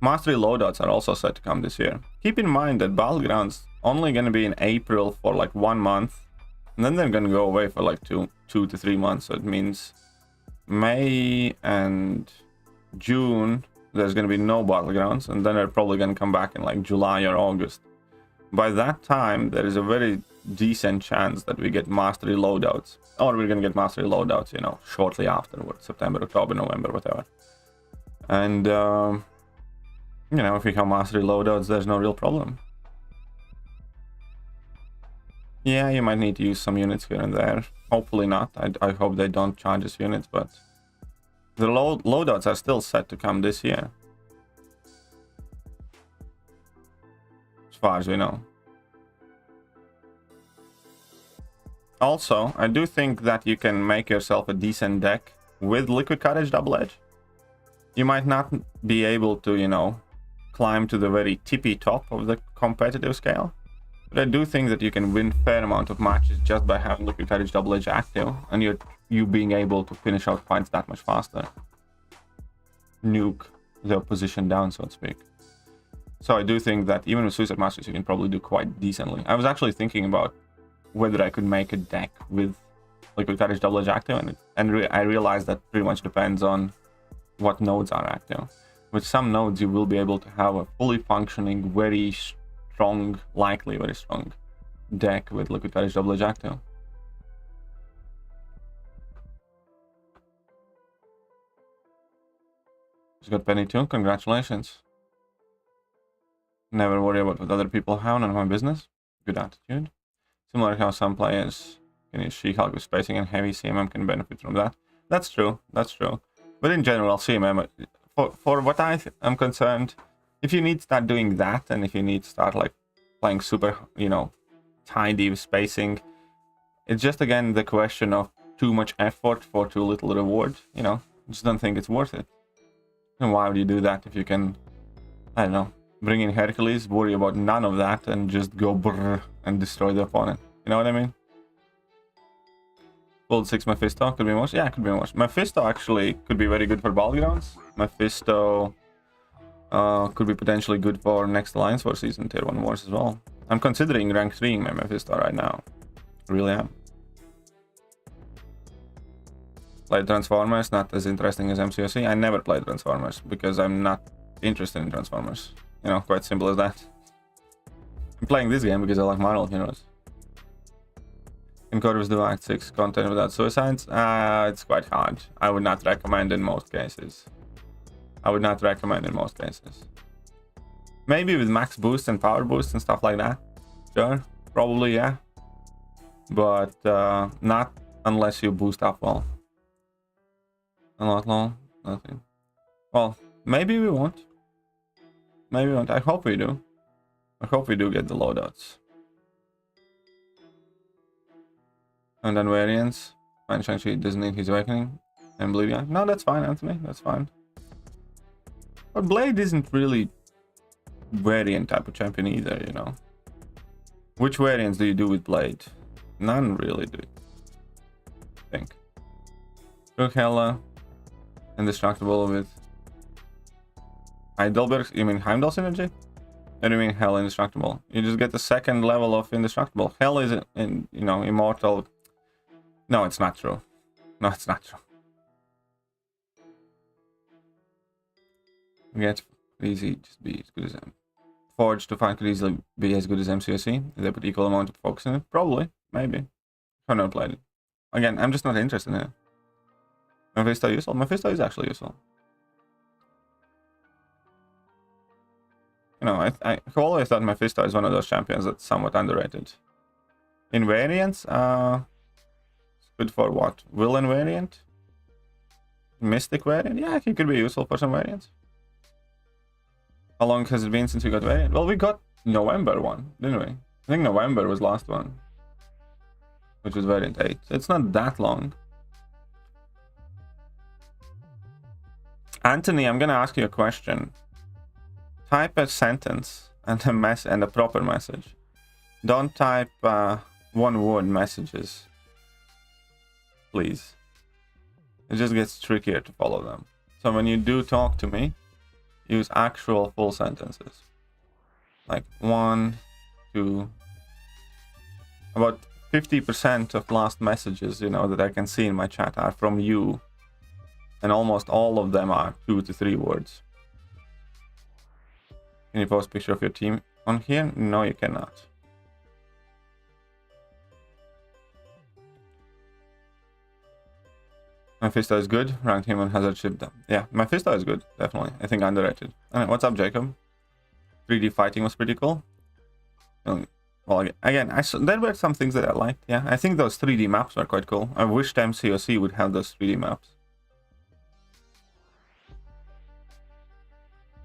Mastery loadouts are also set to come this year. Keep in mind that Battlegrounds only going to be in April for like 1 month. And then they're going to go away for like two to 3 months. So it means May and June, there's going to be no Battlegrounds. And then they're probably going to come back in like July or August. By that time, there is a very decent chance that we get Mastery loadouts. Or we're going to get Mastery loadouts, you know, shortly afterwards. September, October, November, whatever. And, you know, if we have Mastery loadouts, there's no real problem. Yeah, you might need to use some units here and there. Hopefully not. I hope they don't charge us units, but the loadouts are still set to come this year. As far as we know. Also, I do think that you can make yourself a decent deck with Liquid Courage Double Edge. You might not be able to, you know, climb to the very tippy top of the competitive scale. But I do think that you can win a fair amount of matches just by having Liquid Courage Double Edge active, and you being able to finish out fights that much faster. Nuke the opposition down, so to speak. So I do think that even with Suicide Masters, you can probably do quite decently. I was actually thinking about whether I could make a deck with Liquid Courage Double Edge active, and I realized that pretty much depends on what nodes are active. With some nodes, you will be able to have a fully functioning, very strong, likely very strong deck with Liquid Courage Double Edge active. Just got Penny too. Congratulations. Never worry about what other people have, none of my business. Good attitude. Similar to how some players can use She-Hulk with spacing and heavy CMM can benefit from that. That's true. That's true. But in general, CMM, for what I am concerned, if you need to start doing that, and if you need to start like playing super, you know, tidy with spacing, it's just again the question of too much effort for too little reward. You know, I just don't think it's worth it. And why would you do that if you can, I don't know, bring in Hercules, worry about none of that, and just go brrr and destroy the opponent? You know what I mean? Gold 6 Mephisto could be most. Yeah, could be most. Mephisto actually could be very good for battlegrounds. Mephisto could be potentially good for next Alliance War season tier 1 wars as well. I'm considering rank 3ing my Mephisto right now. Really am. Played Transformers, not as interesting as MCOC. I never played Transformers because I'm not interested in Transformers. You know, quite simple as that. I'm playing this game because I like Marvel heroes. Can Corvus do Act 6 content without suicides? It's quite hard. I would not recommend in most cases. I would not recommend in most cases. Maybe with max boost and power boost and stuff like that. Sure, probably, yeah. But not unless you boost up well. A lot low, nothing. Well, maybe we won't. Maybe we won't. I hope we do. I hope we do get the loadouts. And then variants. And Shang-Chi doesn't need his awakening. And Oblivion. No, that's fine, Anthony. That's fine. But Blade isn't really variant type of champion either, you know. Which variants do you do with Blade? None really do. I think. Took Hella. Indestructible with Heidelberg. You mean Heimdall synergy? Or do you mean Hell indestructible? You just get the second level of indestructible. Hell is in, you know, immortal. No, it's not true. No, it's not true. Get easy, just be as good as them. Forge to find could easily be as good as MCOC. If they put equal amount of focus in it, probably, maybe. I've never played it. Again, I'm just not interested in it. Mephisto useful? Mephisto is actually useful. You know, I've always thought Mephisto is one of those champions that's somewhat underrated. In variants, it's good for what? Villain variant? Mystic variant? Yeah, he could be useful for some variants. How long has it been since we got variant? Well, we got November one, didn't we? I think November was last one. Which was variant 8. It's not that long. Anthony, I'm gonna ask you a question. Type a sentence and a proper message. Don't type one-word messages, please. It just gets trickier to follow them. So when you do talk to me, use actual full sentences. Like 1, 2. About 50% of last messages, you know, that I can see in my chat are from you. And almost all of them are 2 to 3 words. Can you post a picture of your team on here? No, you cannot. Mephisto is good. Ranked human hazard ship. Yeah, Mephisto is good. Definitely. I think underrated. What's up, Jacob? 3D fighting was pretty cool. Well, again, there were some things that I liked. Yeah, I think those 3D maps were quite cool. I wished MCOC would have those 3D maps.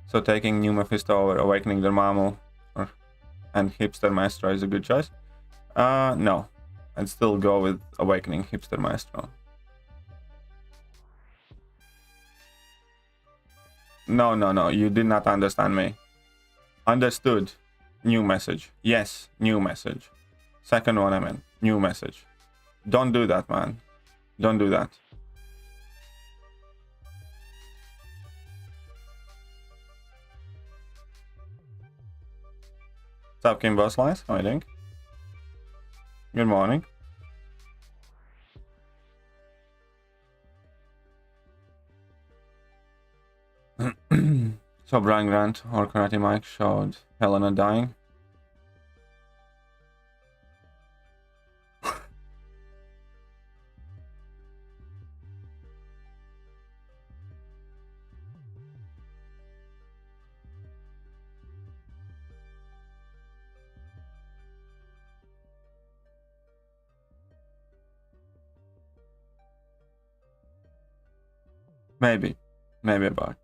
So taking new Mephisto over Awakening Dormammu and Hipster Maestro is a good choice? No. I'd still go with Awakening Hipster Maestro. No, you did not understand me. Understood. New message. Yes, new message. Second one I meant. New message. Don't do that, man. Don't do that. What's up, Kimbo Slice? How are you doing? Good morning. So Brian Grant or Karate Mike showed Helena dying. Maybe a bug.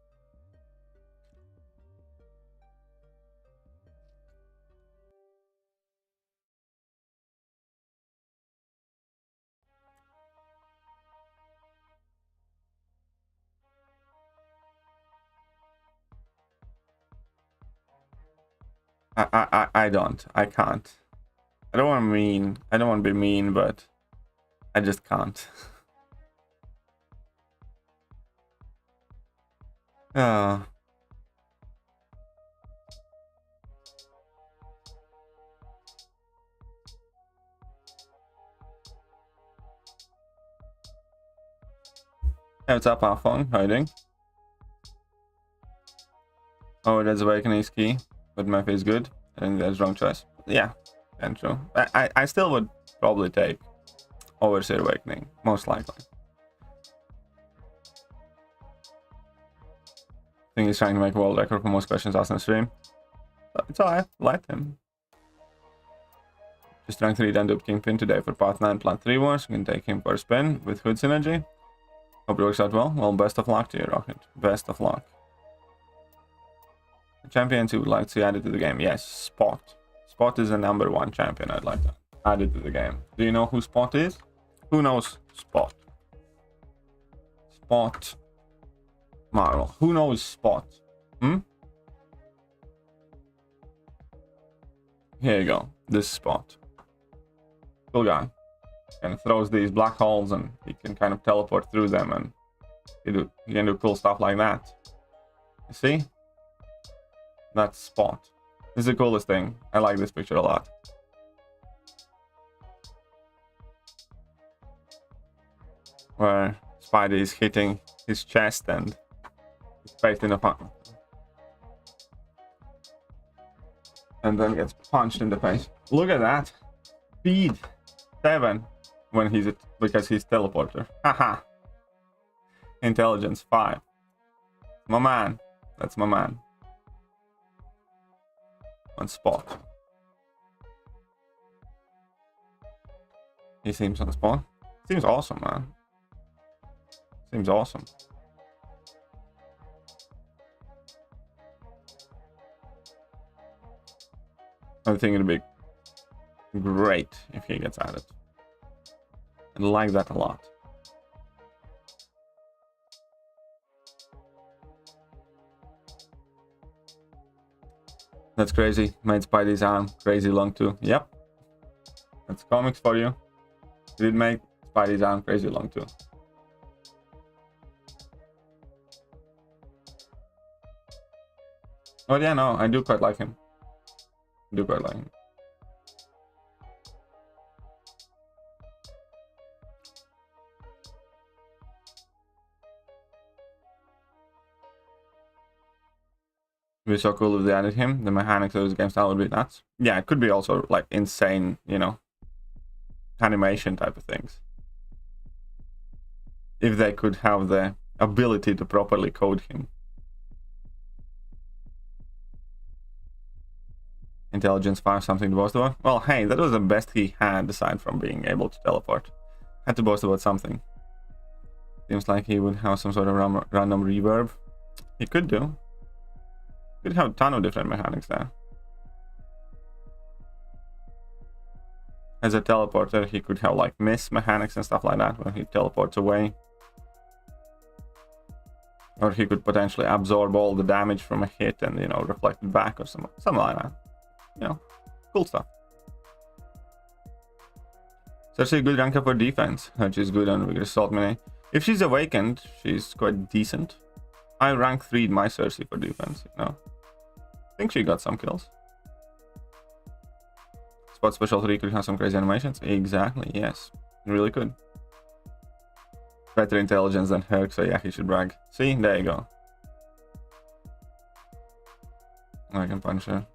I can't. I don't want to be mean, but I just can't. Oh. Hey, what's up, Alphon? How you doing? Oh, that's Awakening's key, but Murphy is good. I think that's wrong choice. Yeah, and true. I still would probably take Overseer Awakening, most likely. I think he's trying to make a world record for most questions asked on stream. But it's alright, let him. Just trying to read Undope Kingpin today for part 9 Plant 3 Wars. We can take him for a spin with Hood Synergy. Hope it works out well. Well, best of luck to you, Rocket. Best of luck. The champions you would like to see added to the game. Yes, Spot. Spot is the #1 champion I'd like to add it to the game. Do you know who Spot is? Who knows Spot? Spot. Marvel. Who knows Spot? Here you go. This Spot. Cool guy. And throws these black holes and he can kind of teleport through them and he can do cool stuff like that. You see? That's Spot. This is the coolest thing. I like this picture a lot. Where Spidey is hitting his chest and his face in the front. And then gets punched in the face. Look at that. Speed 7 when he's because he's teleporter. Haha. Intelligence 5. My man. That's my man. On Spot. He seems on Spot. Seems awesome, man. Seems awesome. I think it'd be great if he gets added. I like that a lot. That's crazy. Made Spidey's arm crazy long too. Yep. That's comics for you. He did make Spidey's arm crazy long too. Oh yeah, no, I do quite like him. I do quite like him. It'd be so cool if they added him. The mechanics of his game style would be nuts. Yeah, it could be also like insane, you know, animation type of things. If they could have the ability to properly code him. Intelligence 5, something to boast about. Well, hey, that was the best he had aside from being able to teleport. Had to boast about something. Seems like he would have some sort of random reverb. He could do. Could have a ton of different mechanics there. As a teleporter, he could have like miss mechanics and stuff like that when he teleports away. Or he could potentially absorb all the damage from a hit and, you know, reflect it back or something like that. You know, cool stuff. It's actually a good rank up for defense, which is good on Vigorous Assault Melee. If she's awakened, she's quite decent. I rank 3'd my Cersei for defense, you know. I think she got some kills. Spot Special 3 could have some crazy animations. Exactly, yes. Really could. Better intelligence than Herc, so yeah, he should brag. See, there you go. I can punch her.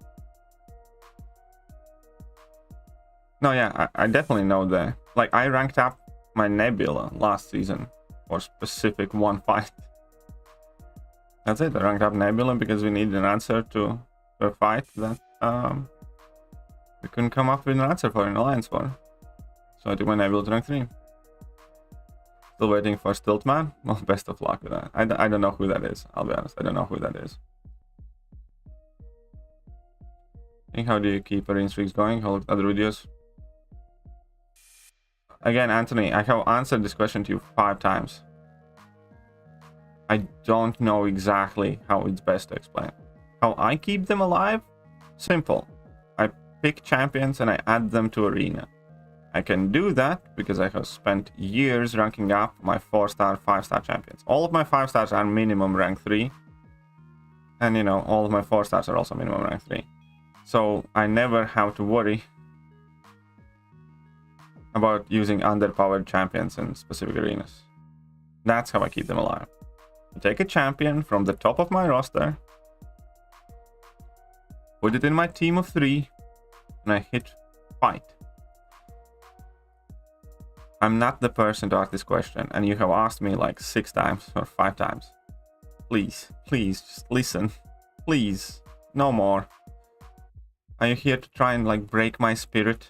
No, yeah, I definitely know that. Like, I ranked up my Nebula last season for specific one fight. That's it. I ranked up Nebula because we needed an answer to a fight that we couldn't come up with an answer for in Alliance for. So I took my Nebula to rank 3. Still waiting for Stiltman. Well, best of luck with that. I don't know who that is. I'll be honest. I don't know who that is. How do you keep arena streaks going? I'll look at other videos. Again, Anthony, I have answered this question to you 5 times. I don't know exactly how it's best to explain. How I keep them alive? Simple. I pick champions and I add them to arena. I can do that because I have spent years ranking up my 4-star, 5-star champions. All of my 5-stars are minimum rank 3. And you know, all of my 4-stars are also minimum rank 3. So I never have to worry about using underpowered champions in specific arenas. That's how I keep them alive. I take a champion from the top of my roster, put it in my team of 3, and I hit fight. I'm not the person to ask this question, and you have asked me like 6 times or 5 times. Please, please, just listen. Please, no more. Are you here to try and like break my spirit?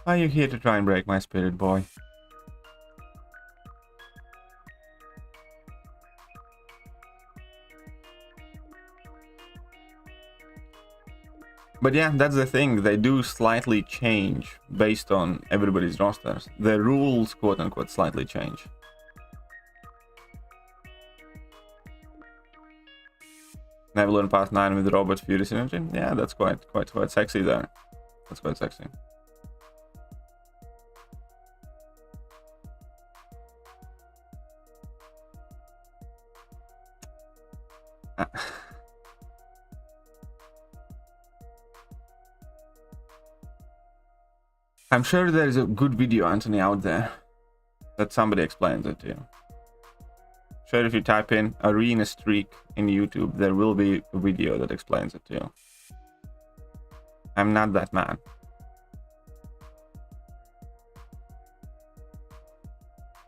Are you here to try and break my spirit, boy? But yeah, that's the thing. They do slightly change based on everybody's rosters. The rules, quote unquote, slightly change. Nebula past 9 with Robert Fury synergy. Yeah, that's quite sexy there. That's quite sexy. I'm sure there's a good video, Anthony, out there that somebody explains it to you. Sure, if you type in arena streak in YouTube, there will be a video that explains it to you. I'm not that man.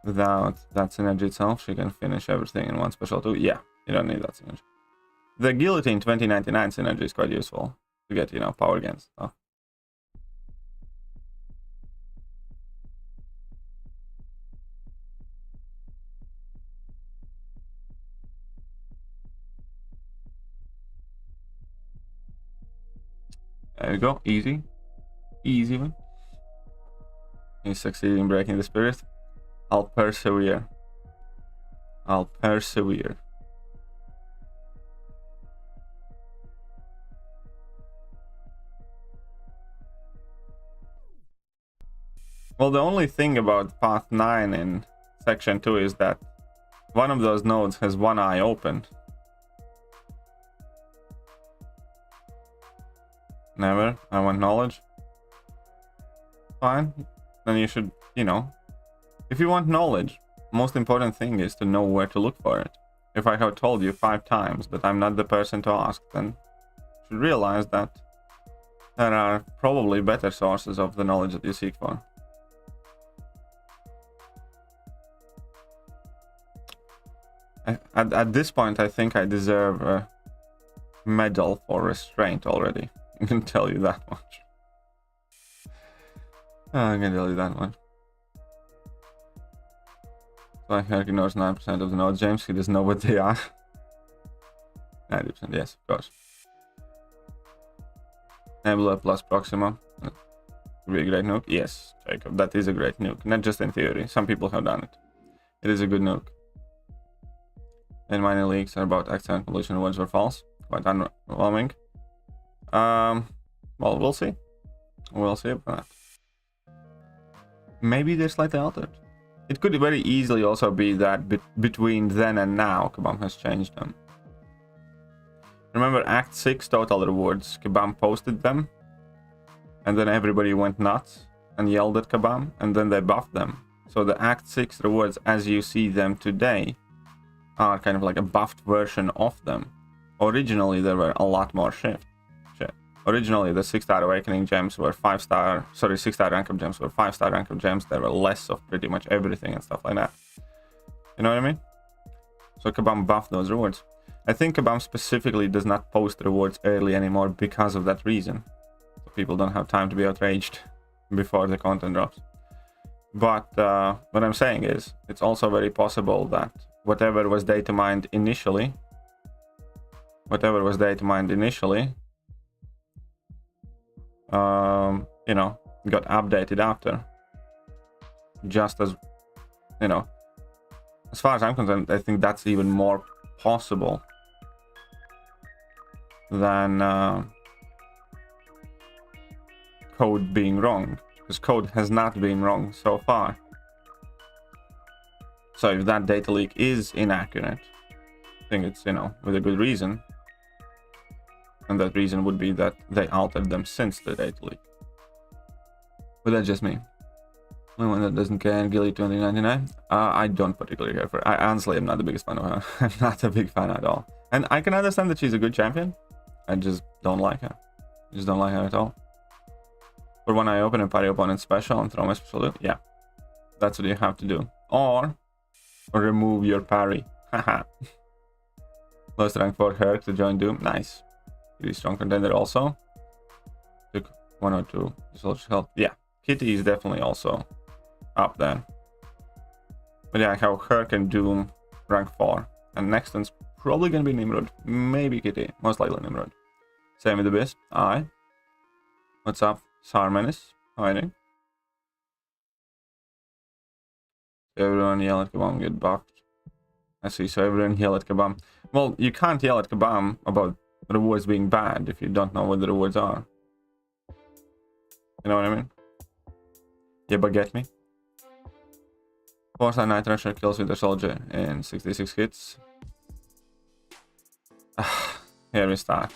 Without that synergy itself, she can finish everything in one special tool. Yeah, you don't need that synergy. The Guillotine 2099 synergy is quite useful to get, you know, power against stuff. There we go, easy. Easy one. He's succeeding in breaking the spirit. I'll persevere. I'll persevere. Well, the only thing about Path 9 in Section 2 is that one of those nodes has one eye open. Never. I want knowledge. Fine. Then you should, you know, if you want knowledge, most important thing is to know where to look for it. If I have told you 5 times that I'm not the person to ask, then you should realize that there are probably better sources of the knowledge that you seek for. At this point, I think I deserve a medal for restraint already. I can tell you that much. I can tell you that much. So he ignores 9% of the nodes. James, he doesn't know what they are. 90%, yes, of course. Nebula plus Proxima. Really great nuke. Yes, Jacob, that is a great nuke. Not just in theory. Some people have done it. It is a good nuke. And minor leaks are about accident completion words were false. Quite underwhelming. Well, we'll see. We'll see about that. Maybe they're slightly altered. It could very easily also be that between then and now, Kabam has changed them. Remember Act 6 total rewards? Kabam posted them. And then everybody went nuts and yelled at Kabam. And then they buffed them. So the Act 6 rewards as you see them today are kind of like a buffed version of them. Originally, there were a lot more shit. Originally, the 6-star awakening gems were 5-star, sorry, 6-star rank up gems were 5-star rank up gems. There were less of pretty much everything and stuff like that. You know what I mean? So Kabam buffed those rewards. I think Kabam specifically does not post rewards early anymore because of that reason. So people don't have time to be outraged before the content drops. But what I'm saying is, it's also very possible that whatever was data mined initially, you know, got updated after. Just as, you know, as far as I'm concerned, I think that's even more possible than code being wrong, because code has not been wrong so far. So if that data leak is inaccurate, I think it's, you know, with a good reason. And that reason would be that they altered them since the data leak. But that's just me. The one that doesn't care, Gilly 2099. I don't particularly care for her. I honestly am not the biggest fan of her. I'm not a big fan at all. And I can understand that she's a good champion. I just don't like her. I just don't like her at all. But when I open a party opponent special and throw my special, yeah, that's what you have to do. Or remove your parry. Haha. Lowest rank for her to join Doom. Nice. Really strong contender also. Took 102. Soldier health. Yeah, Kitty is definitely also up there. But yeah, I have Herc and Doom rank 4. And next one's probably gonna be Nimrod. Maybe Kitty. Most likely Nimrod. Same with the Abyss. Aye. What's up? Sarmenis. How are you doing? Everyone yell at Kabam, get buffed. I see, so everyone yell at Kabam. Well, you can't yell at Kabam about rewards being bad if you don't know what the rewards are. You know what I mean? Yeah, but get me. 4-star Night Rusher kills with the soldier in 66 hits. Here we start.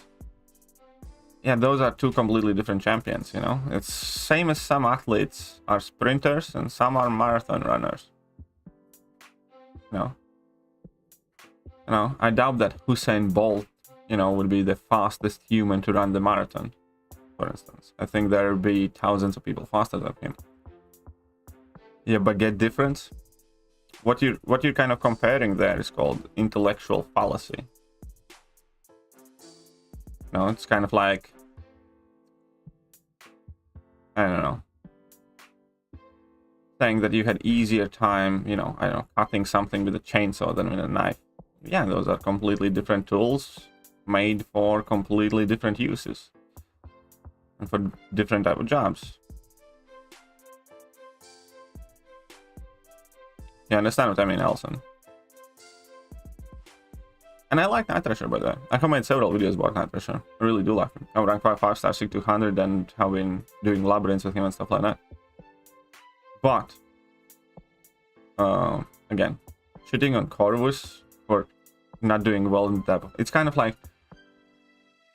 Yeah, those are two completely different champions, you know? It's same as some athletes are sprinters and some are marathon runners. You know, I doubt that Usain Bolt, you know, would be the fastest human to run the marathon, for instance. I think there would be thousands of people faster than him. Yeah, but get difference? What you're kind of comparing there is called intellectual fallacy. No, it's kind of like, I don't know, saying that you had easier time, you know, I don't know, cutting something with a chainsaw than with a knife. Yeah, those are completely different tools made for completely different uses and for different type of jobs. You understand what I mean, Elson? And I like Night Thrasher, by the way. I have made several videos about Night Thrasher. I really do like him. I'm rank 5-star, 6-200, and have been doing labyrinths with him and stuff like that. But, again, shitting on Corvus for not doing well in that. It's kind of like,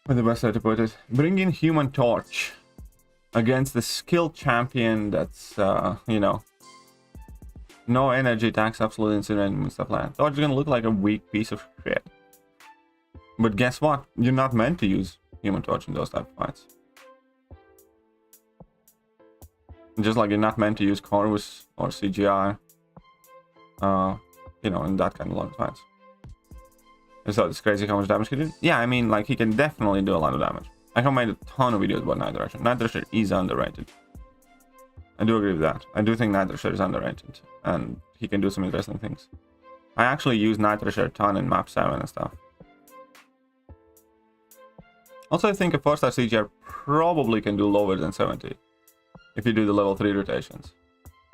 what's the best way to put it? Bring in Human Torch against the skilled champion that's, you know, no energy attacks, absolute incident and stuff like that. Torch is gonna look like a weak piece of shit. But guess what? You're not meant to use Human Torch in those type of fights. Just like you're not meant to use Corvus or CGR, you know, in that kind of long fights. Is that it's crazy how much damage he did? Yeah, I mean, like, he can definitely do a lot of damage. I have made a ton of videos about Night Thrasher. Night Thrasher is underrated. I do agree with that. I do think Night Thrasher is underrated, and he can do some interesting things. I actually use Night Thrasher a ton in map 7 and stuff. Also, I think a 4-star CGR probably can do lower than 70 if you do the level 3 rotations.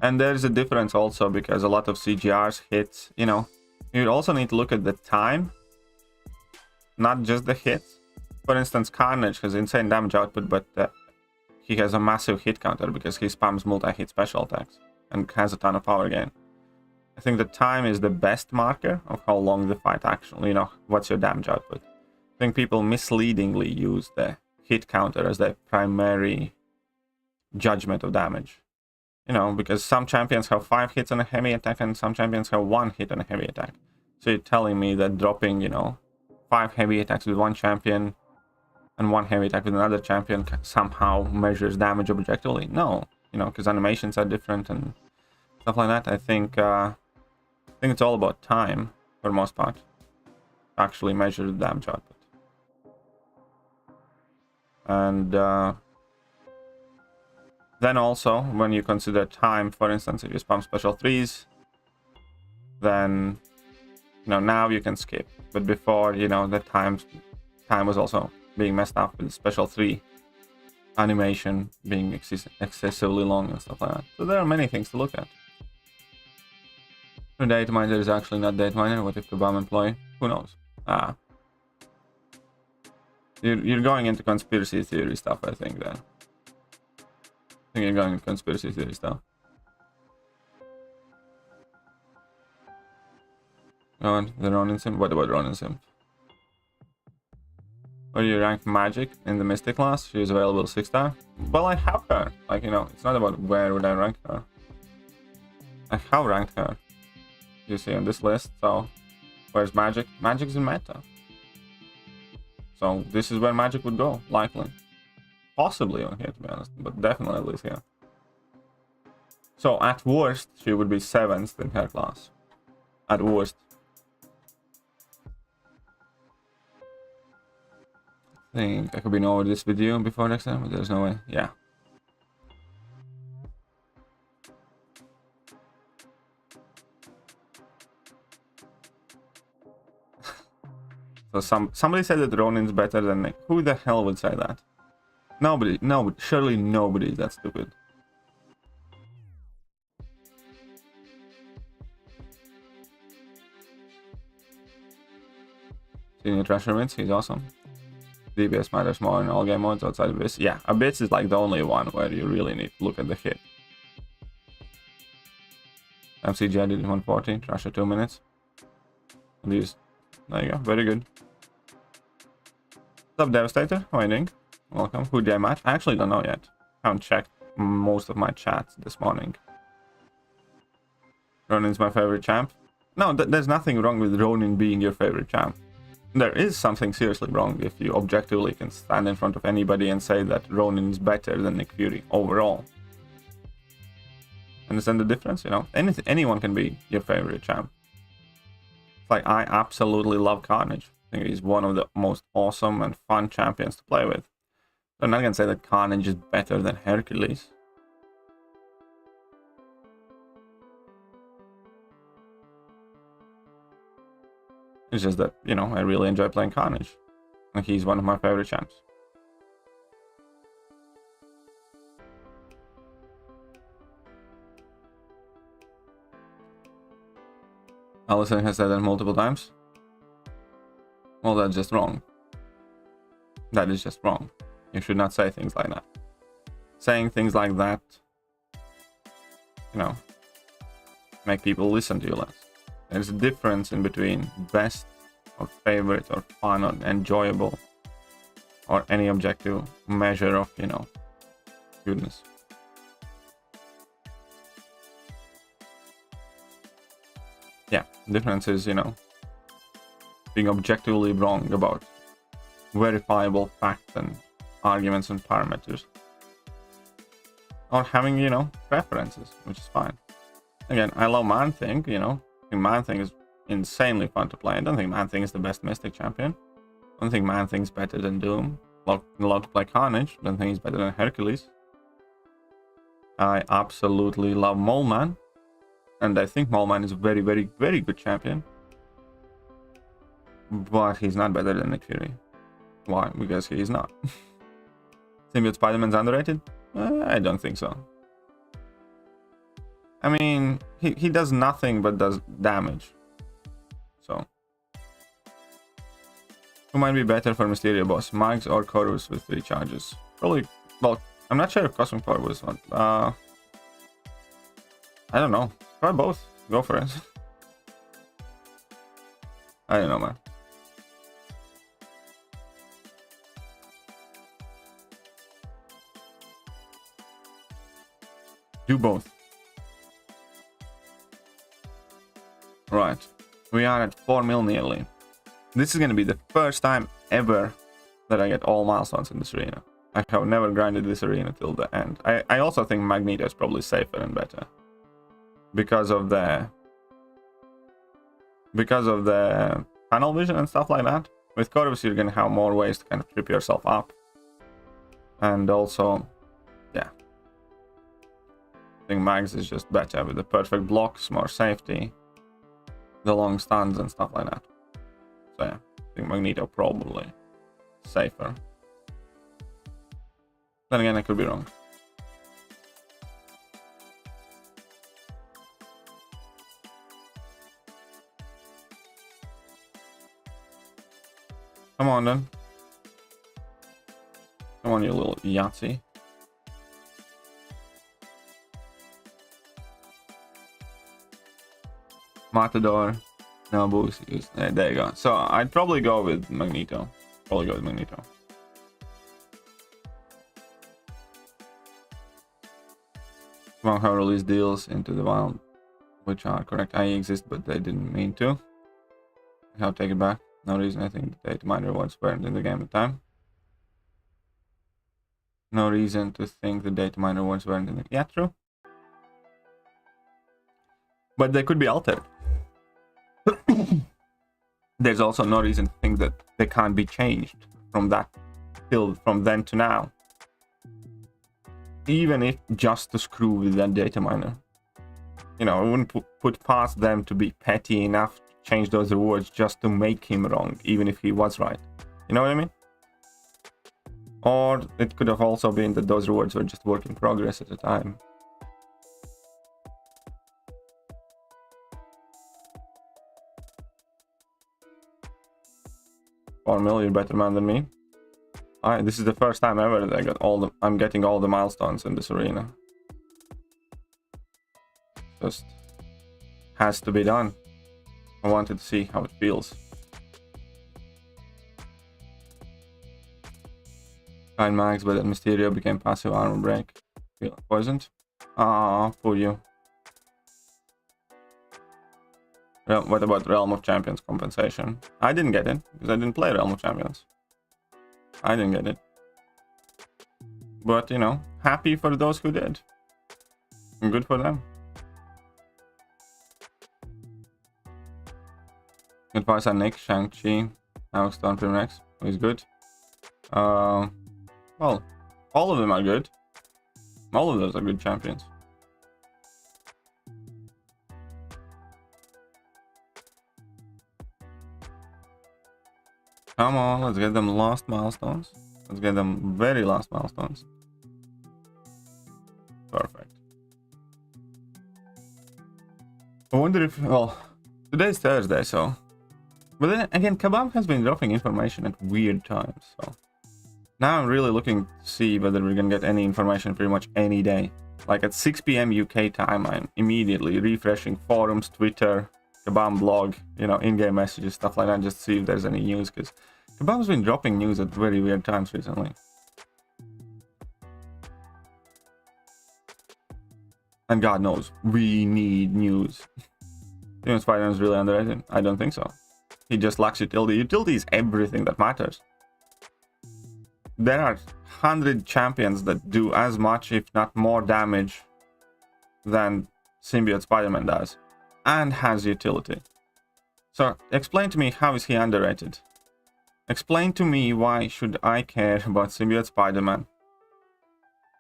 And there's a difference also because a lot of CGRs hit, you know, you also need to look at the time, not just the hits. For instance, Carnage has insane damage output, but he has a massive hit counter because he spams multi-hit special attacks and has a ton of power gain. I think the time is the best marker of how long the fight actually, you know, what's your damage output. I think people misleadingly use the hit counter as their primary judgment of damage. you know, because some champions have 5 hits on a heavy attack and some champions have 1 hit on a heavy attack. So you're telling me that dropping, you know, 5 heavy attacks with one champion and 1 heavy attack with another champion somehow measures damage objectively? No, you know, because animations are different and stuff like that. I think it's all about time for the most part. Actually measure the damage output. And then also, when you consider time, for instance, if you spam special 3s, then, you know, now you can skip. But before, you know, the time was also being messed up with special 3 animation being excessively long and stuff like that. So there are many things to look at. The data miner is actually not data miner. What if Kabam employee? Who knows? You're going into conspiracy theory stuff, I think, then. I think you're going into conspiracy theory stuff. Go on, the Ronin Simp. What about Ronin Simp? Where you rank Magic in the Mystic class? She is available 6-star. Well, I have her. Like, you know, it's not about where would I rank her. I have ranked her. You see on this list, so where's Magic? Magic's in meta. So this is where Magic would go, likely. Possibly on here, to be honest, but definitely at least here. So at worst, she would be 7th in her class. At worst. I think I could be over this video before next time, but there's no way. Yeah. So somebody said that Ronin's better than Nick. Who the hell would say that? Nobody. Surely nobody is that stupid. Senior Trasher wins, he's awesome. DPS matters more in all game modes outside of this. Yeah, Abyss is like the only one where you really need to look at the hit. MCG did 140, Trasher 2 minutes. These, there you go, very good. What's up, Devastator? How are you doing? Welcome. Who did I match? I actually don't know yet. I haven't checked most of my chats this morning. Ronin's my favorite champ. No, there's nothing wrong with Ronin being your favorite champ. There is something seriously wrong if you objectively can stand in front of anybody and say that Ronin is better than Nick Fury overall. Understand the difference? You know, anyone can be your favorite champ. It's like, I absolutely love Carnage. I think he's one of the most awesome and fun champions to play with. I'm not gonna say that Carnage is better than Hercules. It's just that, you know, I really enjoy playing Carnage. Like, he's one of my favorite champs. Allison has said that multiple times. Well, that's just wrong. That is just wrong. You should not say things like that. Saying things like that, you know, make people listen to you less. There's a difference in between best or favorite or fun or enjoyable or any objective measure of, you know, goodness. Yeah, the difference is, you know, being objectively wrong about verifiable facts and arguments and parameters. Or having, you know, preferences, which is fine. Again, I love Man-Thing, you know. I think Man-Thing is insanely fun to play. I don't think Man-Thing is the best Mystic champion. I don't think Man-Thing is better than Doom. Love to play Carnage. I don't think he's better than Hercules. I absolutely love Mole Man. And I think Mole Man is a very, very, very good champion. But he's not better than Nick Fury. Why? Because he is not. Symbiote Spider-Man's underrated? I don't think so. I mean, he does nothing but does damage. So. Who might be better for Mysterio boss? Mags or Corvus with 3 charges? Probably, well, I'm not sure if Cosmic Corvus one. I don't know. Try both. Go for it. I don't know, man. Do both. Right. We are at 4 mil nearly. This is going to be the first time ever that I get all milestones in this arena. I have never grinded this arena till the end. I also think Magneto is probably safer and better. Because of the tunnel vision and stuff like that. With Corvus you're going to have more ways to kind of trip yourself up. And also, yeah. I think Mags is just better with the perfect blocks, more safety. The long stuns and stuff like that. So yeah, I think Magneto probably safer. Then again, I could be wrong. Come on then. Come on, you little Yahtzee. Matador. No boost used. There you go. So I'd probably go with Magneto. Somehow have released deals into the wild, which are correct. I exist, but they didn't mean to. I have to take it back. No reason I think the data mine rewards weren't in the game at the time. No reason to think the data mine rewards weren't in the... Yeah, true. But they could be altered. There's also no reason to think that they can't be changed from then to now. Even if just to screw with that data miner. You know, I wouldn't put past them to be petty enough to change those rewards just to make him wrong, even if he was right. You know what I mean? Or it could have also been that those rewards were just work in progress at the time. You're better man than me. Alright, this is the first time ever that I'm getting all the milestones in this arena. Just has to be done. I wanted to see how it feels. Fine mags, but that Mysterio became passive armor break. Wasn't? Ah, poor you. Well, what about Realm of Champions compensation? I didn't get it, because I didn't play Realm of Champions. I didn't get it. But, you know, happy for those who did. And good for them. Advice on Nick, Shang-Chi, now Stormtrooper next. He's good. Well, all of them are good. All of those are good champions. Come on, let's get them last milestones. Let's get them very last milestones. Perfect. I wonder if, well, today's Thursday, so... But then again, Kabam has been dropping information at weird times, so... Now I'm really looking to see whether we're gonna get any information pretty much any day. Like at 6 PM UK time, I'm immediately refreshing forums, Twitter, Kabam blog, you know, in-game messages, stuff like that, just to see if there's any news, because Kabam's been dropping news at very weird times recently. And God knows, we need news. You know, Spider-Man is really underrated? I don't think so. He just lacks utility. Utility is everything that matters. There are 100 champions that do as much, if not more damage than Symbiote Spider-Man does. And has utility. So, explain to me, how is he underrated? Explain to me why should I care about Symbiote Spider-Man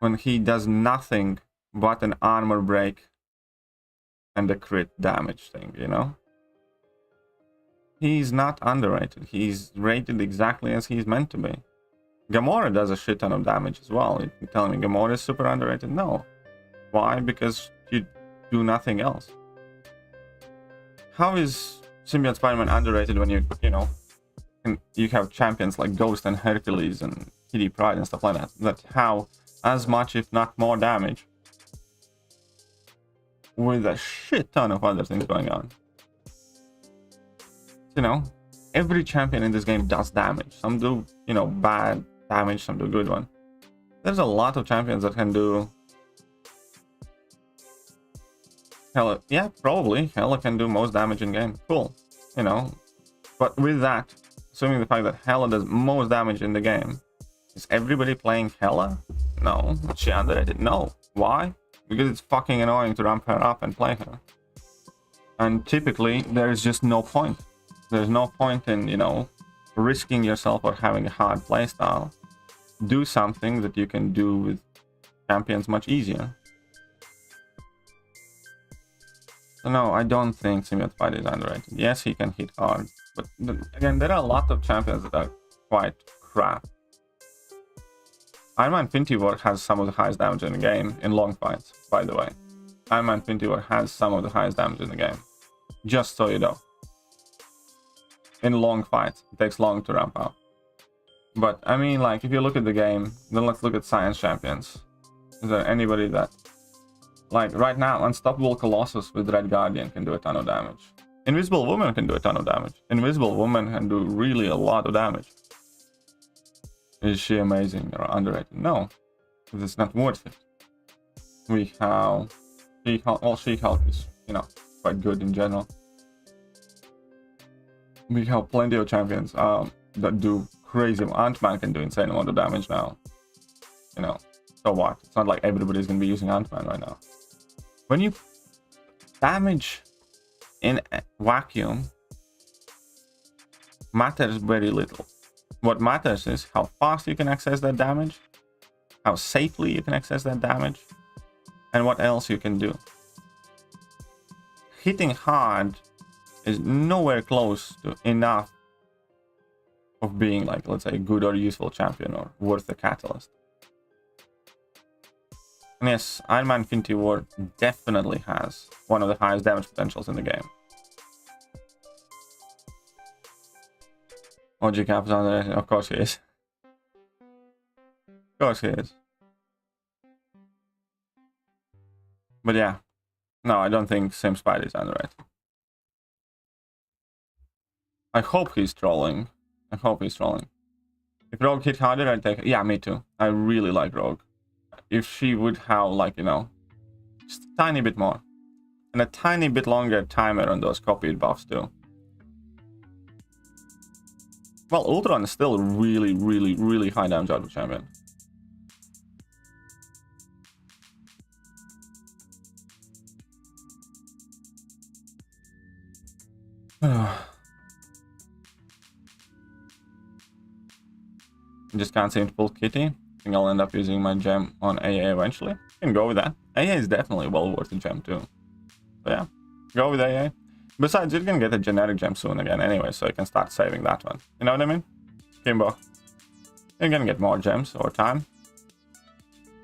when he does nothing but an armor break and a crit damage thing, you know? He's not underrated. He's rated exactly as he's meant to be. Gamora does a shit ton of damage as well. You telling me Gamora is super underrated? No. Why? Because you do nothing else. How is Symbiote Spider-Man underrated when you know, you have champions like Ghost and Hercules and Kitty Pryde and stuff like that, that have as much, if not more damage, with a shit ton of other things going on. You know, every champion in this game does damage. Some do, you know, bad damage, some do good one. There's a lot of champions that can do Hela, yeah, probably. Hela can do most damage in game. Cool. You know, but with that, assuming the fact that Hela does most damage in the game, is everybody playing Hela? No. Was she underrated? No. Why? Because it's fucking annoying to ramp her up and play her. And typically, there's just no point. There's no point in, you know, risking yourself or having a hard playstyle. Do something that you can do with champions much easier. So no, I don't think Simulated is underrated. Yes, he can hit hard. But again, there are a lot of champions that are quite crap. Iron Man Infinity War has some of the highest damage in the game in long fights, by the way. Iron Man Infinity War has some of the highest damage in the game. Just so you know. In long fights, it takes long to ramp up. But I mean, like, if you look at the game, then let's look at science champions. Is there anybody that, like, right now, Unstoppable Colossus with Red Guardian can do a ton of damage. Invisible Woman can do a ton of damage. Invisible Woman can do really a lot of damage. Is she amazing or underrated? No, because it's not worth it. We have She-Hulk. Well, She-Hulk is, you know, quite good in general. We have plenty of champions that do crazy. Ant-Man can do insane amount of damage now. You know, so what? It's not like everybody's gonna be using Ant-Man right now. When you damage in a vacuum matters very little. What matters is how fast you can access that damage, how safely you can access that damage, and what else you can do. Hitting hard is nowhere close to enough of being, like, let's say, a good or useful champion or worth a catalyst. And yes, Iron Man Infinity War definitely has one of the highest damage potentials in the game. OG Cap is on there. Of course he is. Of course he is. But yeah. No, I don't think Sim Spider is underrated. I hope he's trolling. I hope he's trolling. If Rogue hit harder, I'd take it. Yeah, me too. I really like Rogue. If she would have, like, you know, just a tiny bit more. And a tiny bit longer timer on those copied buffs too. Well, Ultron is still a really, really, really high damage out of champion. Just can't seem to pull Kitty. I think I'll end up using my gem on AA eventually. Can go with that. AA is definitely well worth a gem too. So yeah, go with AA. Besides, you're gonna get a generic gem soon again anyway, so you can start saving that one. You know what I mean? Kimbo. You're gonna get more gems over time.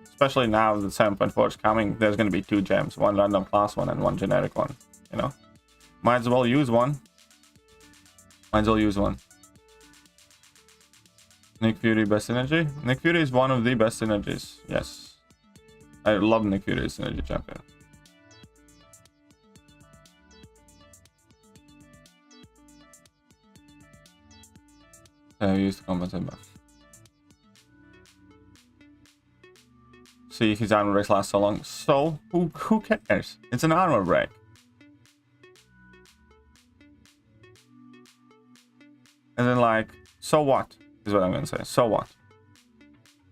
Especially now that 7.4 is coming, there's gonna be 2 gems. One random class one and one generic one. You know? Might as well use one. Might as well use one. Nick Fury best synergy? Nick Fury is one of the best synergies. Yes. I love Nick Fury's synergy champion. I used to compensate buff. See, his armor breaks last so long. So, who cares? It's an armor break. And then, like, so what? Is what I'm gonna say. So what?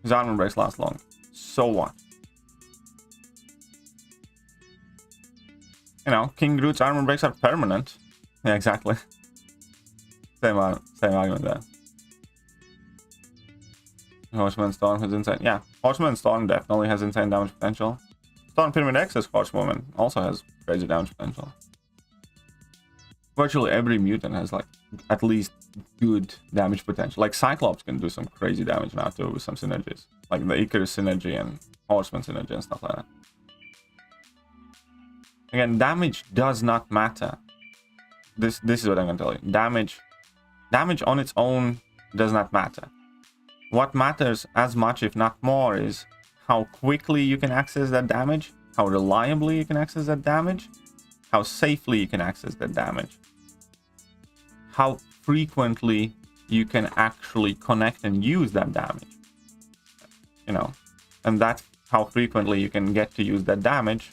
His armor breaks last long. So what? You know, King Groot's armor breaks are permanent. Yeah, exactly. Same argument there. Horseman Storm has insane. Yeah, Horseman Storm definitely has insane damage potential. Storm Pyramid X's Horsewoman also has crazy damage potential. Virtually every mutant has, like, at least good damage potential. Like Cyclops can do some crazy damage now too with some synergies, like the Icarus synergy and Horseman synergy and stuff like that. Again, damage does not matter. This is what I'm gonna tell you. Damage on its own does not matter. What matters as much, if not more, is how quickly you can access that damage, how reliably you can access that damage, how safely you can access that damage, how frequently you can actually connect and use that damage. You know, and that's how frequently you can get to use that damage.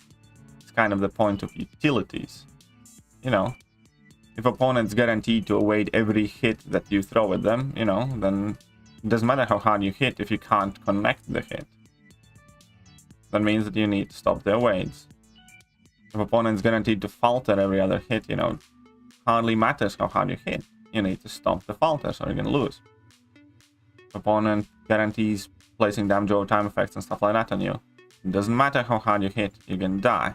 It's kind of the point of utilities. You know, if opponents guaranteed to evade every hit that you throw at them, you know, then it doesn't matter how hard you hit if you can't connect the hit. That means that you need to stop the evades. If opponents guaranteed to falter every other hit, you know, hardly matters how hard you hit. You need to stop the falters or you're gonna lose. If opponent guarantees placing damage over time effects and stuff like that on you, it doesn't matter how hard you hit, you're gonna die.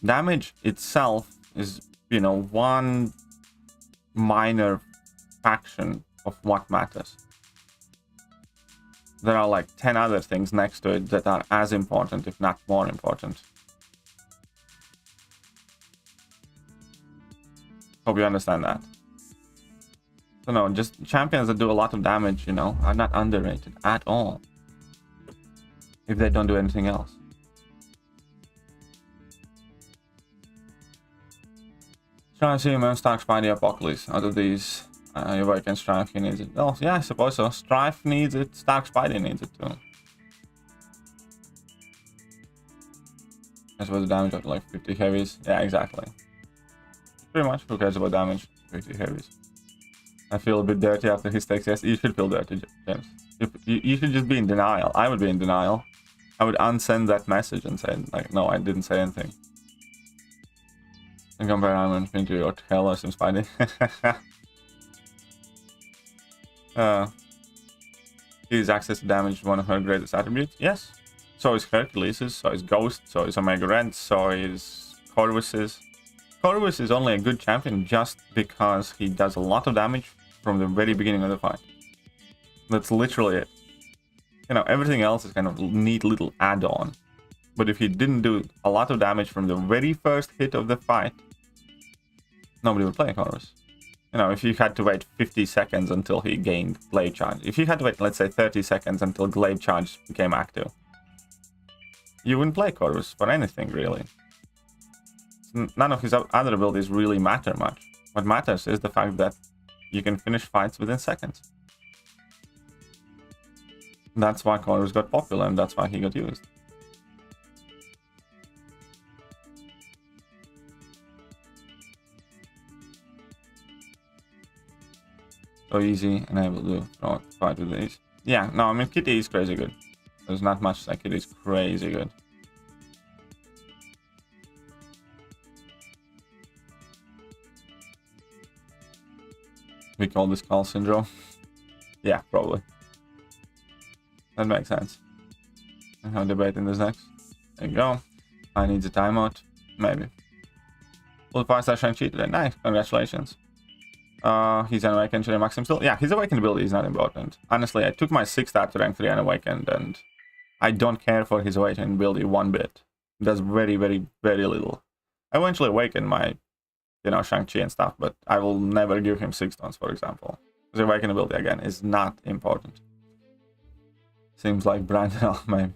Damage itself is, you know, one minor fraction of what matters. There are like 10 other things next to it that are as important, if not more important. Hope you understand that. So no, just champions that do a lot of damage, you know, are not underrated at all. If they don't do anything else. Try to see him Starks by the Apocalypse. Out of these, Awaken Strife, he needs it. Oh, yeah, I suppose so. Strife needs it, Stark Spidey needs it too. I suppose the damage of like 50 heavies. Yeah, exactly. Pretty much, who cares about damage? 50 heavies. I feel a bit dirty after his takes. Yes, you should feel dirty, James. You should just be in denial. I would be in denial. I would unsend that message and say, like, no, I didn't say anything. And compare Iron Man into your Chels and Spidey. His access to damage is one of her greatest attributes. Yes. So is Hercules's, so is Ghost, so is Omega Red, so is Corvus's. Corvus is only a good champion just because he does a lot of damage from the very beginning of the fight. That's literally it. You know, everything else is kind of neat little add-on. But if he didn't do a lot of damage from the very first hit of the fight, nobody would play Corvus. You know, if you had to wait 50 seconds until he gained Glaive Charge, if you had to wait, let's say, 30 seconds until Glaive Charge became active, you wouldn't play Corvus for anything, really. None of his other abilities really matter much. What matters is the fact that you can finish fights within seconds. That's why Corvus got popular, and that's why he got used. So easy and able to fight with these. Yeah, no, I mean, Kitty is crazy good. There's not much like Kitty is crazy good. We call this Call Syndrome. Yeah, probably. That makes sense. And how debating this next. There you go. I need a timeout. Maybe. Will 5-star Shang-Chi today. Nice. Congratulations. He's an Awakened today, Maxim still. Yeah, his Awakened ability is not important. Honestly, I took my 6-star to rank 3 Unawakened, and I don't care for his Awakened ability one bit. It does very, very, very little. I eventually awaken my, you know, Shang-Chi and stuff, but I will never give him 6 stones, for example. His Awakened ability, again, is not important. Seems like Brandon, maybe.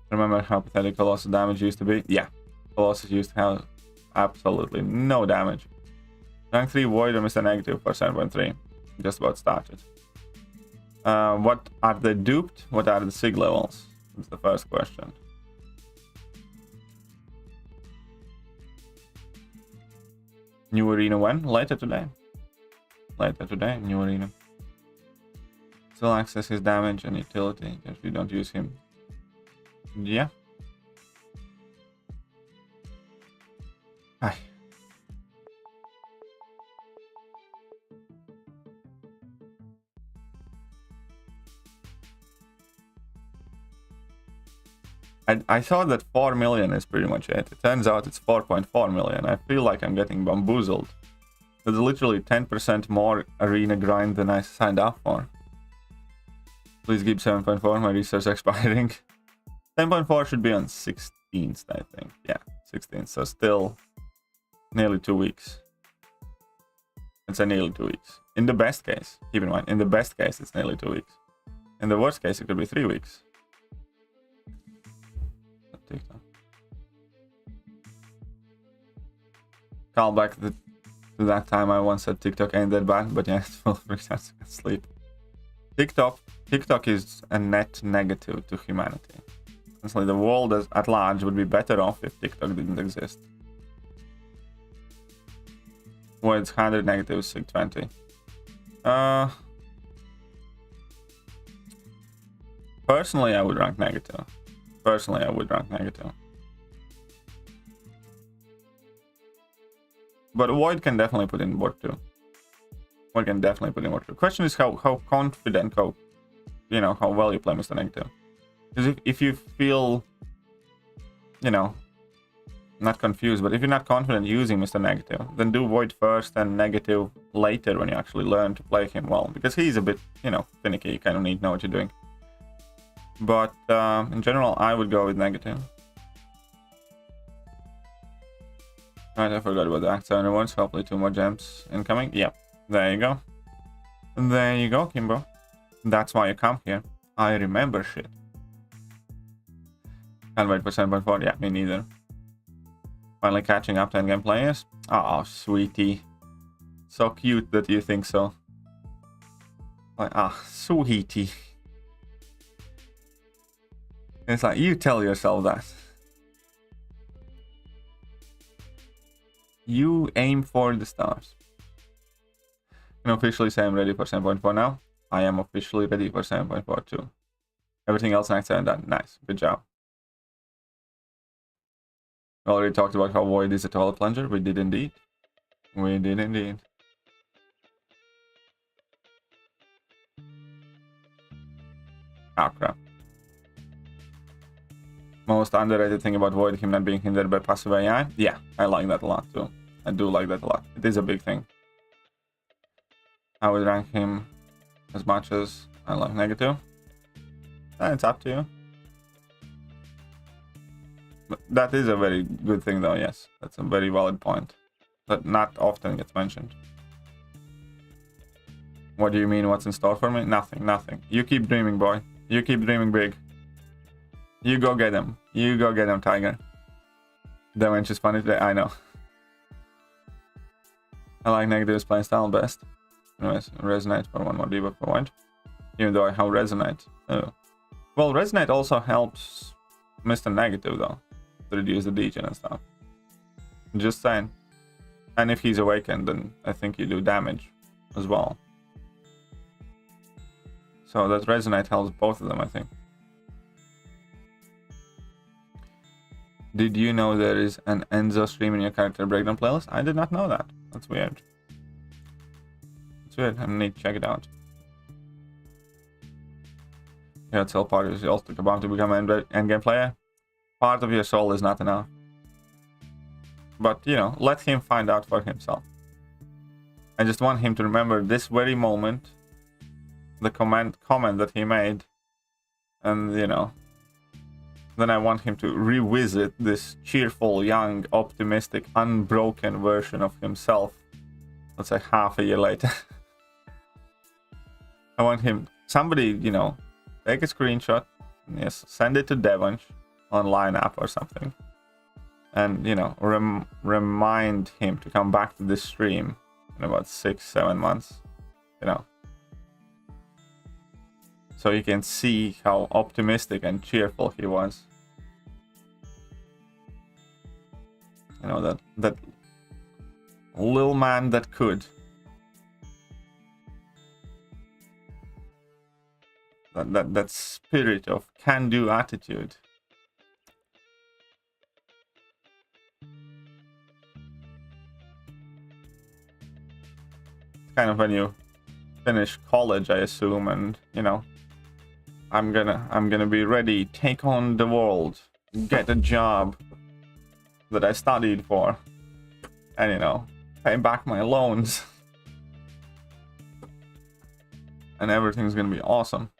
Remember how pathetic Colossus damage used to be? Yeah, Colossus used to have absolutely no damage. Rank 3 Void or Mr. Negative for 7.3. Just about started. What are they duped? What are the SIG levels? That's the first question. New arena when? Later today. Later today, new arena. Still access his damage and utility if we don't use him. Yeah. Hi. I thought that 4 million is pretty much it. It turns out it's 4.4 million. I feel like I'm getting bamboozled. There's literally 10% more arena grind than I signed up for. Please give 7.4, my research expiring. 10.4 should be on 16th, I think. Yeah, 16th. So still nearly 2 weeks. It's a nearly 2 weeks. In the best case, keep in mind, in the best case, it's nearly 2 weeks. In the worst case, it could be 3 weeks. Call back the To that time I once said TikTok ain't that bad, but yeah, it will return to sleep. TikTok is a net negative to humanity. Honestly, the world at large would be better off if TikTok didn't exist. Well, it's 100 negative 620. Personally, I would rank negative. But Void can definitely put in work too. Question is how confident, how well you play Mr. Negative. Because if you feel, not confused, but if you're not confident using Mr. Negative, then do Void first and Negative later when you actually learn to play him well. Because he's a bit, finicky. You kind of need to know what you're doing. But in general, I would go with Negative. Right, I forgot about the Act 7 rewards. Hopefully 2 more gems incoming. Yep, there you go. There you go, Kimbo. That's why you come here. I remember shit. Can't wait for 7.4. Yeah, me neither. Finally catching up to endgame players. Oh, sweetie. So cute that you think so. Like, sweetie. It's like, you tell yourself that. You aim for the stars. You can officially say I'm ready for 7.4 now. I am officially ready for 7.4 too. Everything else next time done. Nice. Good job. We already talked about how Void is a total plunger. We did indeed. We did indeed. Oh crap. Most underrated thing about Void, him not being hindered by passive AI. Yeah, I like that a lot too. I do like that a lot. It is a big thing. I would rank him as much as I like negative. It's up to you. But that is a very good thing though, yes. That's a very valid point. That not often gets mentioned. What do you mean, what's in store for me? Nothing, nothing. You keep dreaming, boy. You keep dreaming big. You go get him. You go get him, Tiger. That went just funny today. I know. I like Negative's playing style best. Anyways, Resonate for one more debuff per point. Even though I have Resonate. Oh. Well, Resonate also helps Mr. Negative though. To reduce the degen and stuff. Just saying. And if he's awakened, then I think you do damage as well. So that Resonate helps both of them, I think. Did you know there is an Enzo stream in your character breakdown playlist? I did not know that. That's weird. It's weird. I need to check it out. Yeah, tell part of yourself to come to become an endgame player. Part of your soul is not enough. But, let him find out for himself. I just want him to remember this very moment. The comment that he made. And, then I want him to revisit this cheerful, young, optimistic, unbroken version of himself. Let's say half a year later. I want him, somebody, take a screenshot. Yes, send it to Devonch on Line App or something. And, remind him to come back to this stream in about 6-7 months. So you can see how optimistic and cheerful he was. That little man that could. That spirit of can-do attitude. Kind of when you finish college, I assume, and I'm gonna be ready, take on the world, get a job that I studied for, and pay back my loans, and everything's gonna be awesome.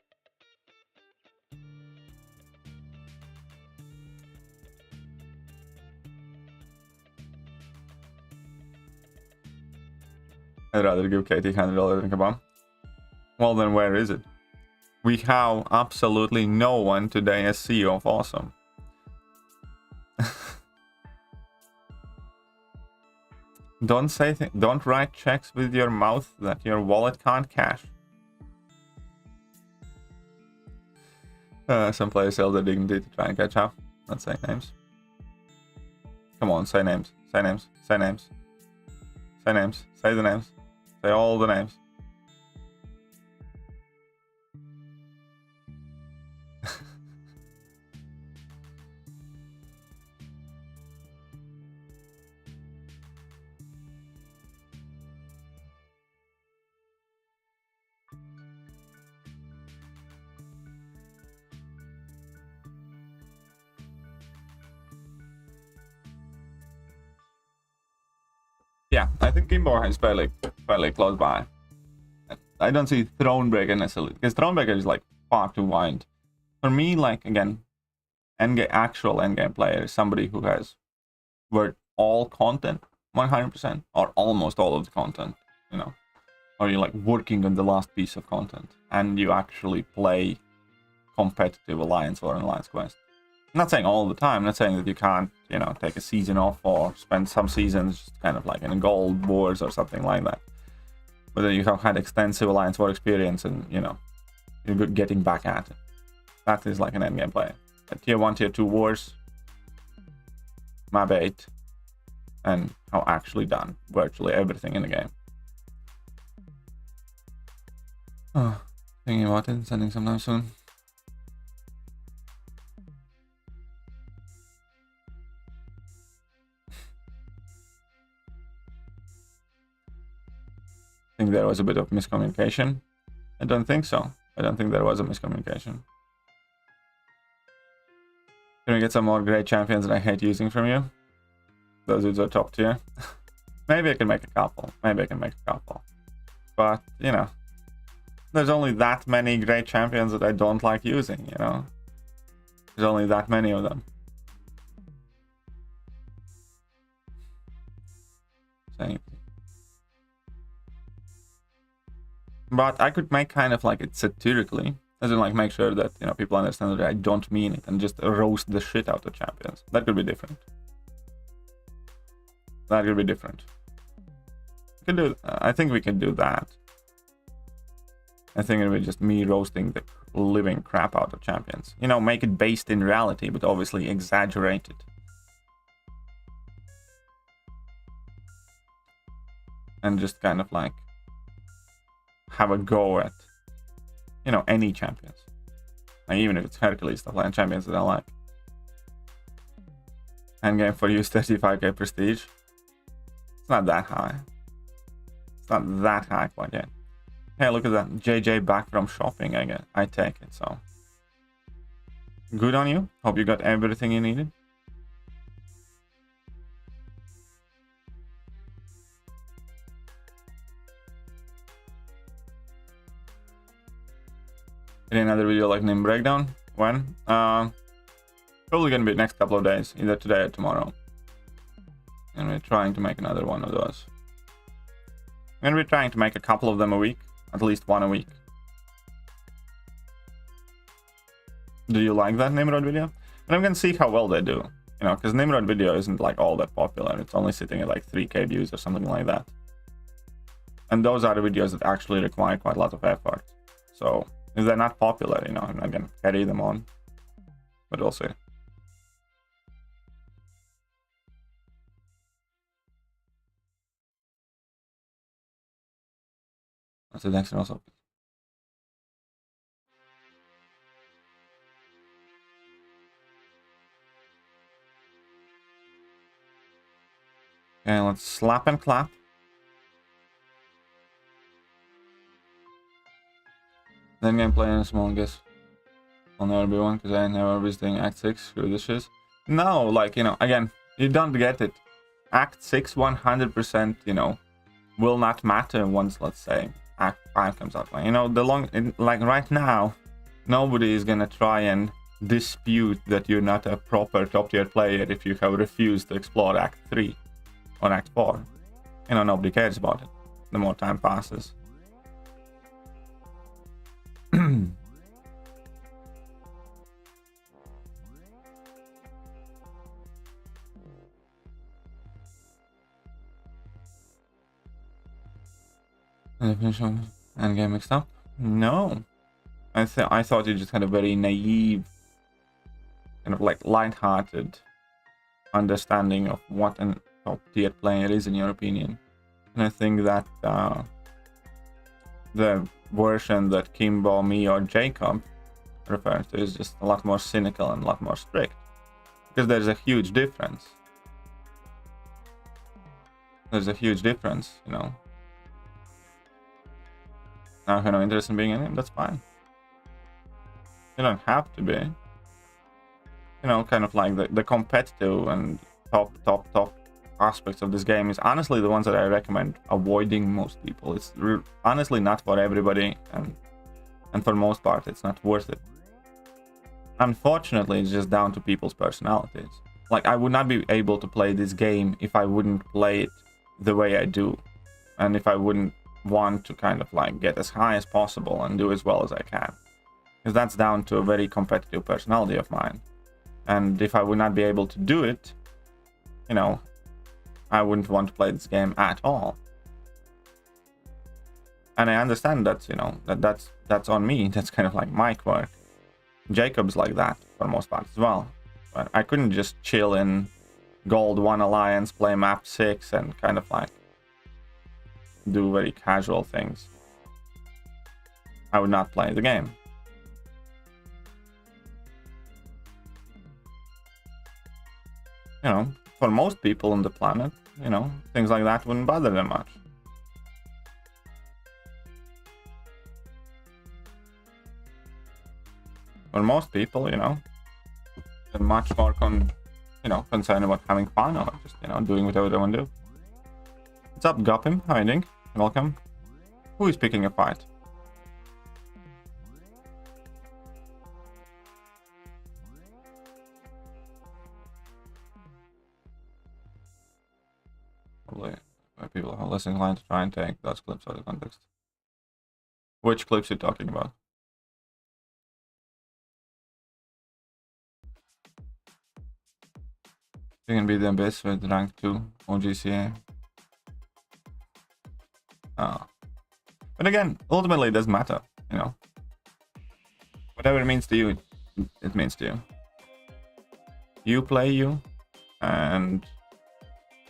I'd rather give Katie $100 than Kabam. Well, then where is it? We have absolutely no one today as CEO of Awesome. Don't write checks with your mouth that your wallet can't cash. Some players sell their dignity to try and catch up. Not saying names. Come on, say names. Say names. Say names. Say names. Say the names. Say all the names. Yeah, I think Kimbo is fairly close by. I don't see Thronebreaker necessarily, because Thronebreaker is like far too wide. For me, like again, actual endgame player is somebody who has worked all content 100% or almost all of the content, you know, or you're like working on the last piece of content and you actually play competitive Alliance or an Alliance quest. I'm not saying all the time, I'm not saying that you can't, you know, take a season off or spend some seasons just kind of like in gold wars or something like that. But then you have had extensive Alliance war experience and, you know, you're getting back at it. That is like an endgame player. At tier 1, tier 2 wars, map 8, and how actually done virtually everything in the game. Oh, thinking about it, sending sometime soon. I think there was a bit of miscommunication. I don't think so. I don't think there was a miscommunication. Can we get some more great champions that I hate using from you? Those dudes are top tier. Maybe I can make a couple. Maybe I can make a couple. But, you know, there's only that many great champions that I don't like using, you know? There's only that many of them. Saying. But I could make kind of like it satirically, as in like make sure that, you know, people understand that I don't mean it and just roast the shit out of champions. That could be different. That could be different. We can do. I think we can do that. I think it would be just me roasting the living crap out of champions. You know, make it based in reality, but obviously exaggerate it. And just kind of like have a go at, you know, any champions. Like even if it's Hercules, stuff like champions that I like. Endgame for you is 35k prestige. It's not that high. It's not that high quite yet. Hey, look at that. JJ back from shopping, I take it, so. Good on you. Hope you got everything you needed. In another video like name breakdown? When? Probably gonna be next couple of days, either today or tomorrow. And we're trying to make another one of those. And we're trying to make a couple of them a week, at least one a week. Do you like that Nimrod video? And I'm gonna see how well they do, you know, because Nimrod video isn't like all that popular. It's only sitting at like 3k views or something like that. And those are the videos that actually require quite a lot of effort. So if they're not popular, you know, I'm not gonna carry them on. But we'll see. That's the next one also. Okay, let's slap and clap. Then gameplay in Among Us. I'll never be one because I ain't never visiting Act 6. Screw this shit. No, like, you know, again, you don't get it. Act 6 100%, you know, will not matter once, let's say, Act 5 comes out. You know, like right now, nobody is gonna try and dispute that you're not a proper top tier player if you have refused to explore Act 3 or Act 4. You know, nobody cares about it the more time passes. Endgame mixed up? No. I thought you just had a very naive, kind of like light-hearted understanding of what a top-tier player is in your opinion. And I think that the version that Kimbo, me, or Jacob refers to is just a lot more cynical and a lot more strict. Because there's a huge difference. There's a huge difference, you know. Now, if you're not interested in being in it, that's fine. You don't have to be. You know, kind of like the competitive and top aspects of this game is honestly the ones that I recommend avoiding most people. It's honestly not for everybody, and for most part, it's not worth it. Unfortunately, it's just down to people's personalities. Like, I would not be able to play this game if I wouldn't play it the way I do, and if I wouldn't want to kind of like get as high as possible and do as well as I can, because that's down to a very competitive personality of mine. And if I would not be able to do it, you know, I wouldn't want to play this game at all. And I understand that, you know, that's on me. That's kind of like my quirk. Jacob's like that for most part as well. But I couldn't just chill in Gold 1 Alliance, play map 6, and kind of like do very casual things. I would not play the game. You know, for most people on the planet, you know, things like that wouldn't bother them much. For most people, you know, they're much more concerned about having fun or just, you know, doing whatever they want to do. What's up, Gopim? How are you doing? Welcome. Who is picking a fight? Probably people are less inclined to try and take those clips out of context. Which clips are you talking about? You can be the abyss with rank 2 OGCA. But again, ultimately it doesn't matter, you know. Whatever it means to you, it means to you. You play you, and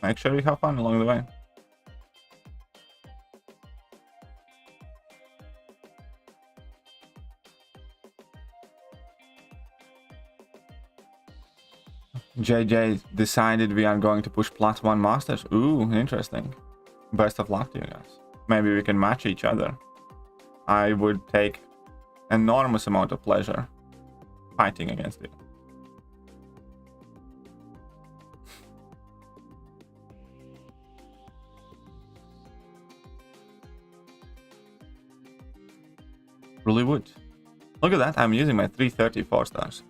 make sure you have fun along the way. JJ decided we are going to push Plat 1 Masters. Ooh, interesting. Best of luck to you guys. Maybe we can match each other. I would take enormous amount of pleasure fighting against you. Really would. Look at that, I'm using my 334 stars.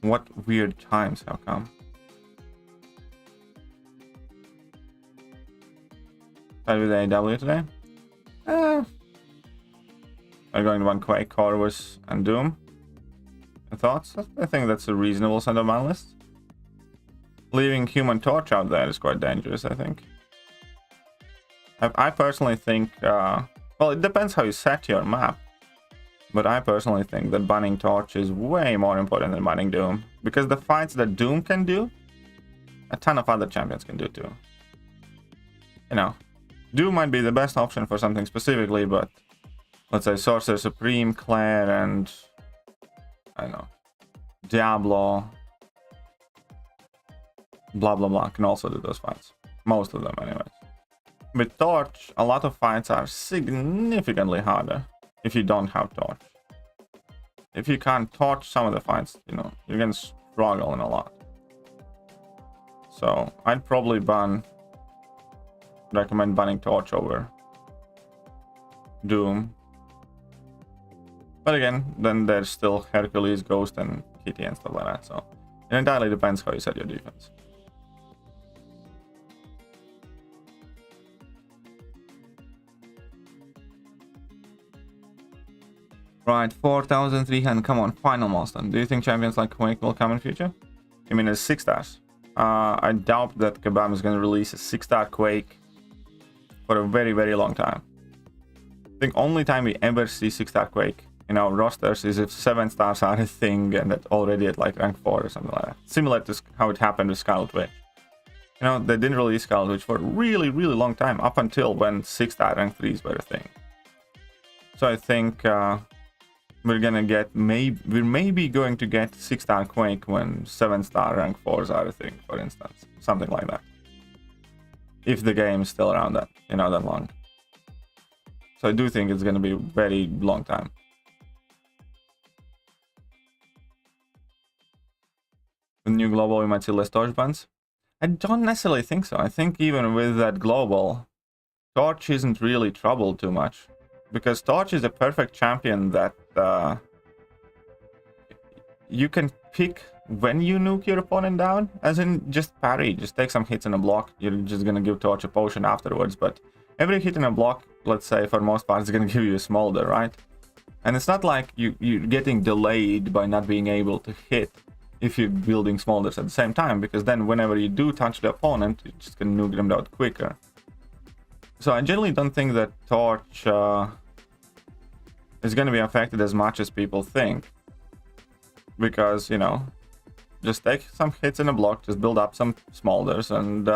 What weird times, how come? Started with AW today? I'm going to run Quake, Corvus, and Doom. Thoughts? I think that's a reasonable set of my list. Leaving Human Torch out there is quite dangerous, I think. I personally think, well, it depends how you set your map. But I personally think that banning Torch is way more important than banning Doom. Because the fights that Doom can do, a ton of other champions can do too. You know, Doom might be the best option for something specifically, but let's say Sorcerer Supreme, Claire, and I don't know, Diablo, blah blah blah, can also do those fights. Most of them anyways. With Torch, a lot of fights are significantly harder if you don't have Torch. If you can't torch some of the fights, you know, you're gonna struggle in a lot. So I'd probably recommend banning Torch over Doom. But again, then there's still Hercules, Ghost, and Kitty and stuff like that. So it entirely depends how you set your defense. Right, 4,300. Come on, final milestone. Do you think champions like Quake will come in future? I mean, as 6 stars. I doubt that Kabam is going to release a 6-star Quake for a very, very long time. I think only time we ever see 6-star Quake in our rosters is if 7 stars are a thing and that already at like rank 4 or something like that. Similar to how it happened with Scarlet Witch. You know, they didn't release Scarlet Witch for a really, really long time, up until when 6-star rank 3s were a thing. So I think we're gonna get, we're maybe going to get 6-star Quake when 7-star rank 4s are a thing, for instance. Something like that. If the game is still around that, you know, that long. So I do think it's gonna be a very long time. With new global, we might see less torch bans. I don't necessarily think so. I think even with that global, Torch isn't really troubled too much. Because Torch is a perfect champion that you can pick when you nuke your opponent down. As in, just parry, just take some hits in a block. You're just gonna give Torch a potion afterwards. But every hit in a block, let's say, for most part, is gonna give you a smolder, right? And it's not like you're getting delayed by not being able to hit if you're building smolders at the same time, because then whenever you do touch the opponent, you're just gonna nuke them out quicker. So I generally don't think that Torch is gonna be affected as much as people think, because, you know, just take some hits in a block, just build up some smolders, and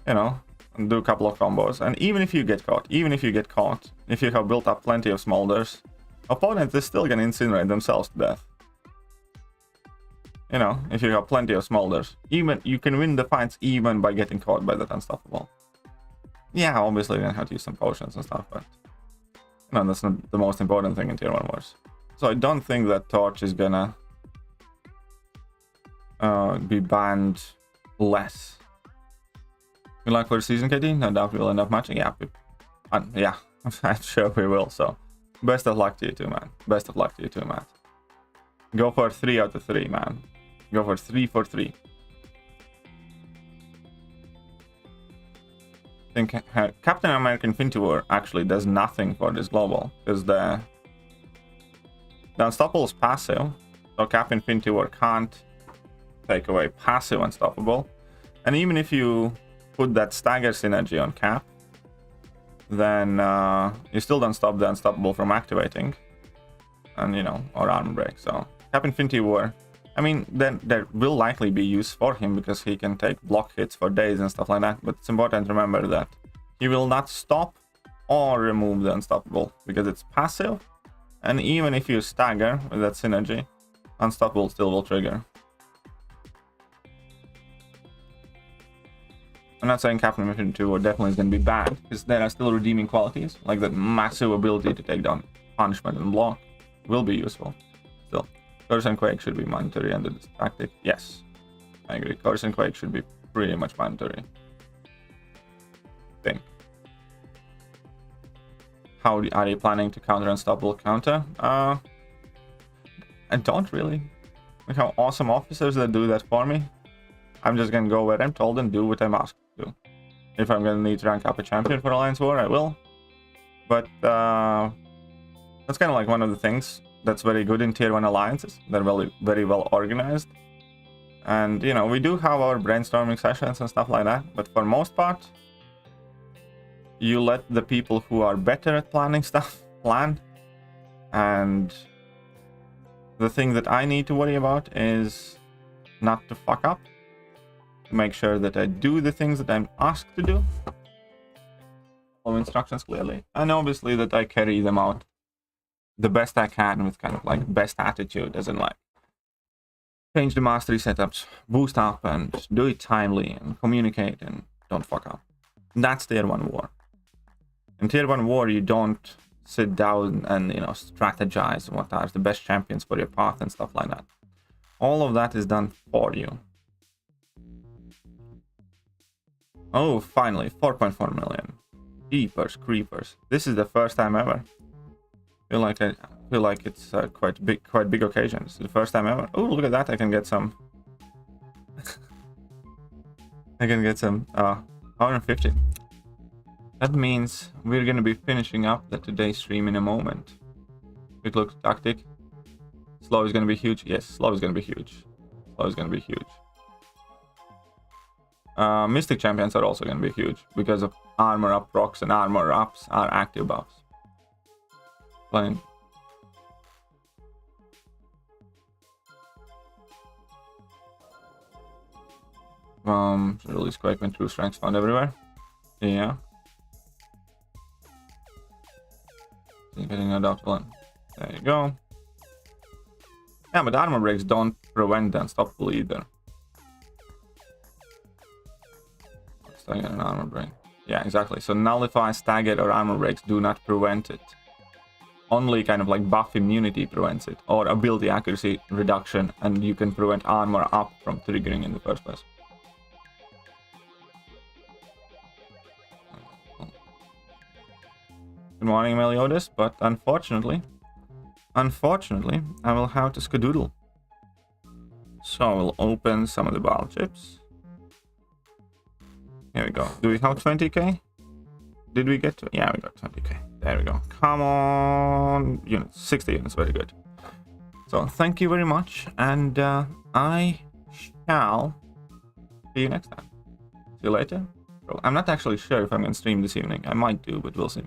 you know, and do a couple of combos. And even if you get caught, if you have built up plenty of smolders, opponent is still gonna incinerate themselves to death. You know, if you have plenty of smolders, even you can win the fights even by getting caught by that unstoppable. Yeah, obviously you're gonna have to use some potions and stuff, but no, that's not the most important thing in tier 1 wars. So I don't think that Torch is gonna be banned less. Good luck for the season, KD. No doubt we'll end up matching. Yeah, yeah, I'm sure we will. So best of luck to you too, man. Best of luck to you too, Matt. Go for 3 out of 3, man. Go for 3 for 3. I think Captain America Infinity War actually does nothing for this global, because the Unstoppable is passive, so Captain Infinity War can't take away passive Unstoppable. And even if you put that stagger synergy on Cap, then you still don't stop the Unstoppable from activating, and, you know, or armor break. So Cap Infinity War, I mean, then there will likely be use for him because he can take block hits for days and stuff like that. But it's important to remember that he will not stop or remove the Unstoppable because it's passive. And even if you stagger with that synergy, Unstoppable still will trigger. I'm not saying Captain America 2 definitely is going to be bad, because there are still redeeming qualities, like that massive ability to take down punishment and block will be useful. Still, Curse and Quake should be mandatory under this tactic. Yes, I agree. Curse and Quake should be pretty much mandatory. Think. How are you planning to counter Unstoppable counter? I don't really. We have awesome officers that do that for me. I'm just gonna go where I'm told and do what I'm asked to do. If I'm gonna need to rank up a champion for Alliance War, I will. But that's kind of like one of the things that's very good in tier 1 alliances. They're very well organized. And, you know, we do have our brainstorming sessions and stuff like that. But for most part, you let the people who are better at planning stuff plan. And the thing that I need to worry about is not to fuck up. To make sure that I do the things that I'm asked to do. Follow instructions clearly. And obviously that I carry them out the best I can with kind of like best attitude, as in like change the mastery setups, boost up and do it timely and communicate and don't fuck up. That's tier 1 war. In tier 1 war, you don't sit down and, you know, strategize what are the best champions for your path and stuff like that. All of that is done for you. Oh, finally, 4.4 million. Jeepers creepers. This is the first time ever. I feel like it's quite big occasion. It's the first time ever. Oh, look at that! I can get some. I can get some 150. That means we're gonna be finishing up the today's stream in a moment. Quick look tactic. Slow is gonna be huge. Yes, slow is gonna be huge. Slow is gonna be huge. Mystic champions are also gonna be huge because of armor up procs, and armor ups are active buffs. explain. Release quake when true strengths found everywhere. Yeah. Getting a dot one. There you go. Yeah, but armor breaks don't prevent unstoppable either. Stagger and armor break. Yeah, exactly. So nullify, stagger, or armor breaks do not prevent it. Only kind of like buff immunity prevents it, or ability accuracy reduction, and you can prevent armor up from triggering in the first place. Good morning, Meliodas, but unfortunately, I will have to skedoodle. So I will open some of the bile chips. Here we go. Do we have 20k? Did we get to? Yeah, we got 20k. There we go. Come on. Units. 60 units. Very good. So thank you very much. And I shall see you next time. See you later. Well, I'm not actually sure if I'm going to stream this evening. I might do, but we'll see.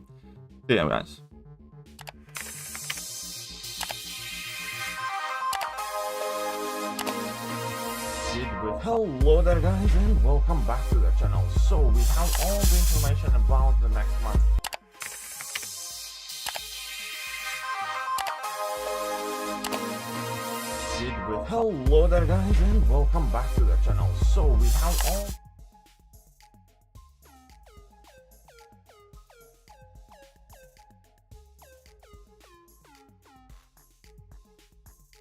See you guys. Hello there guys, and welcome back to the channel. So we have all the information about the next month. Hello there guys, and welcome back to the channel. So we have all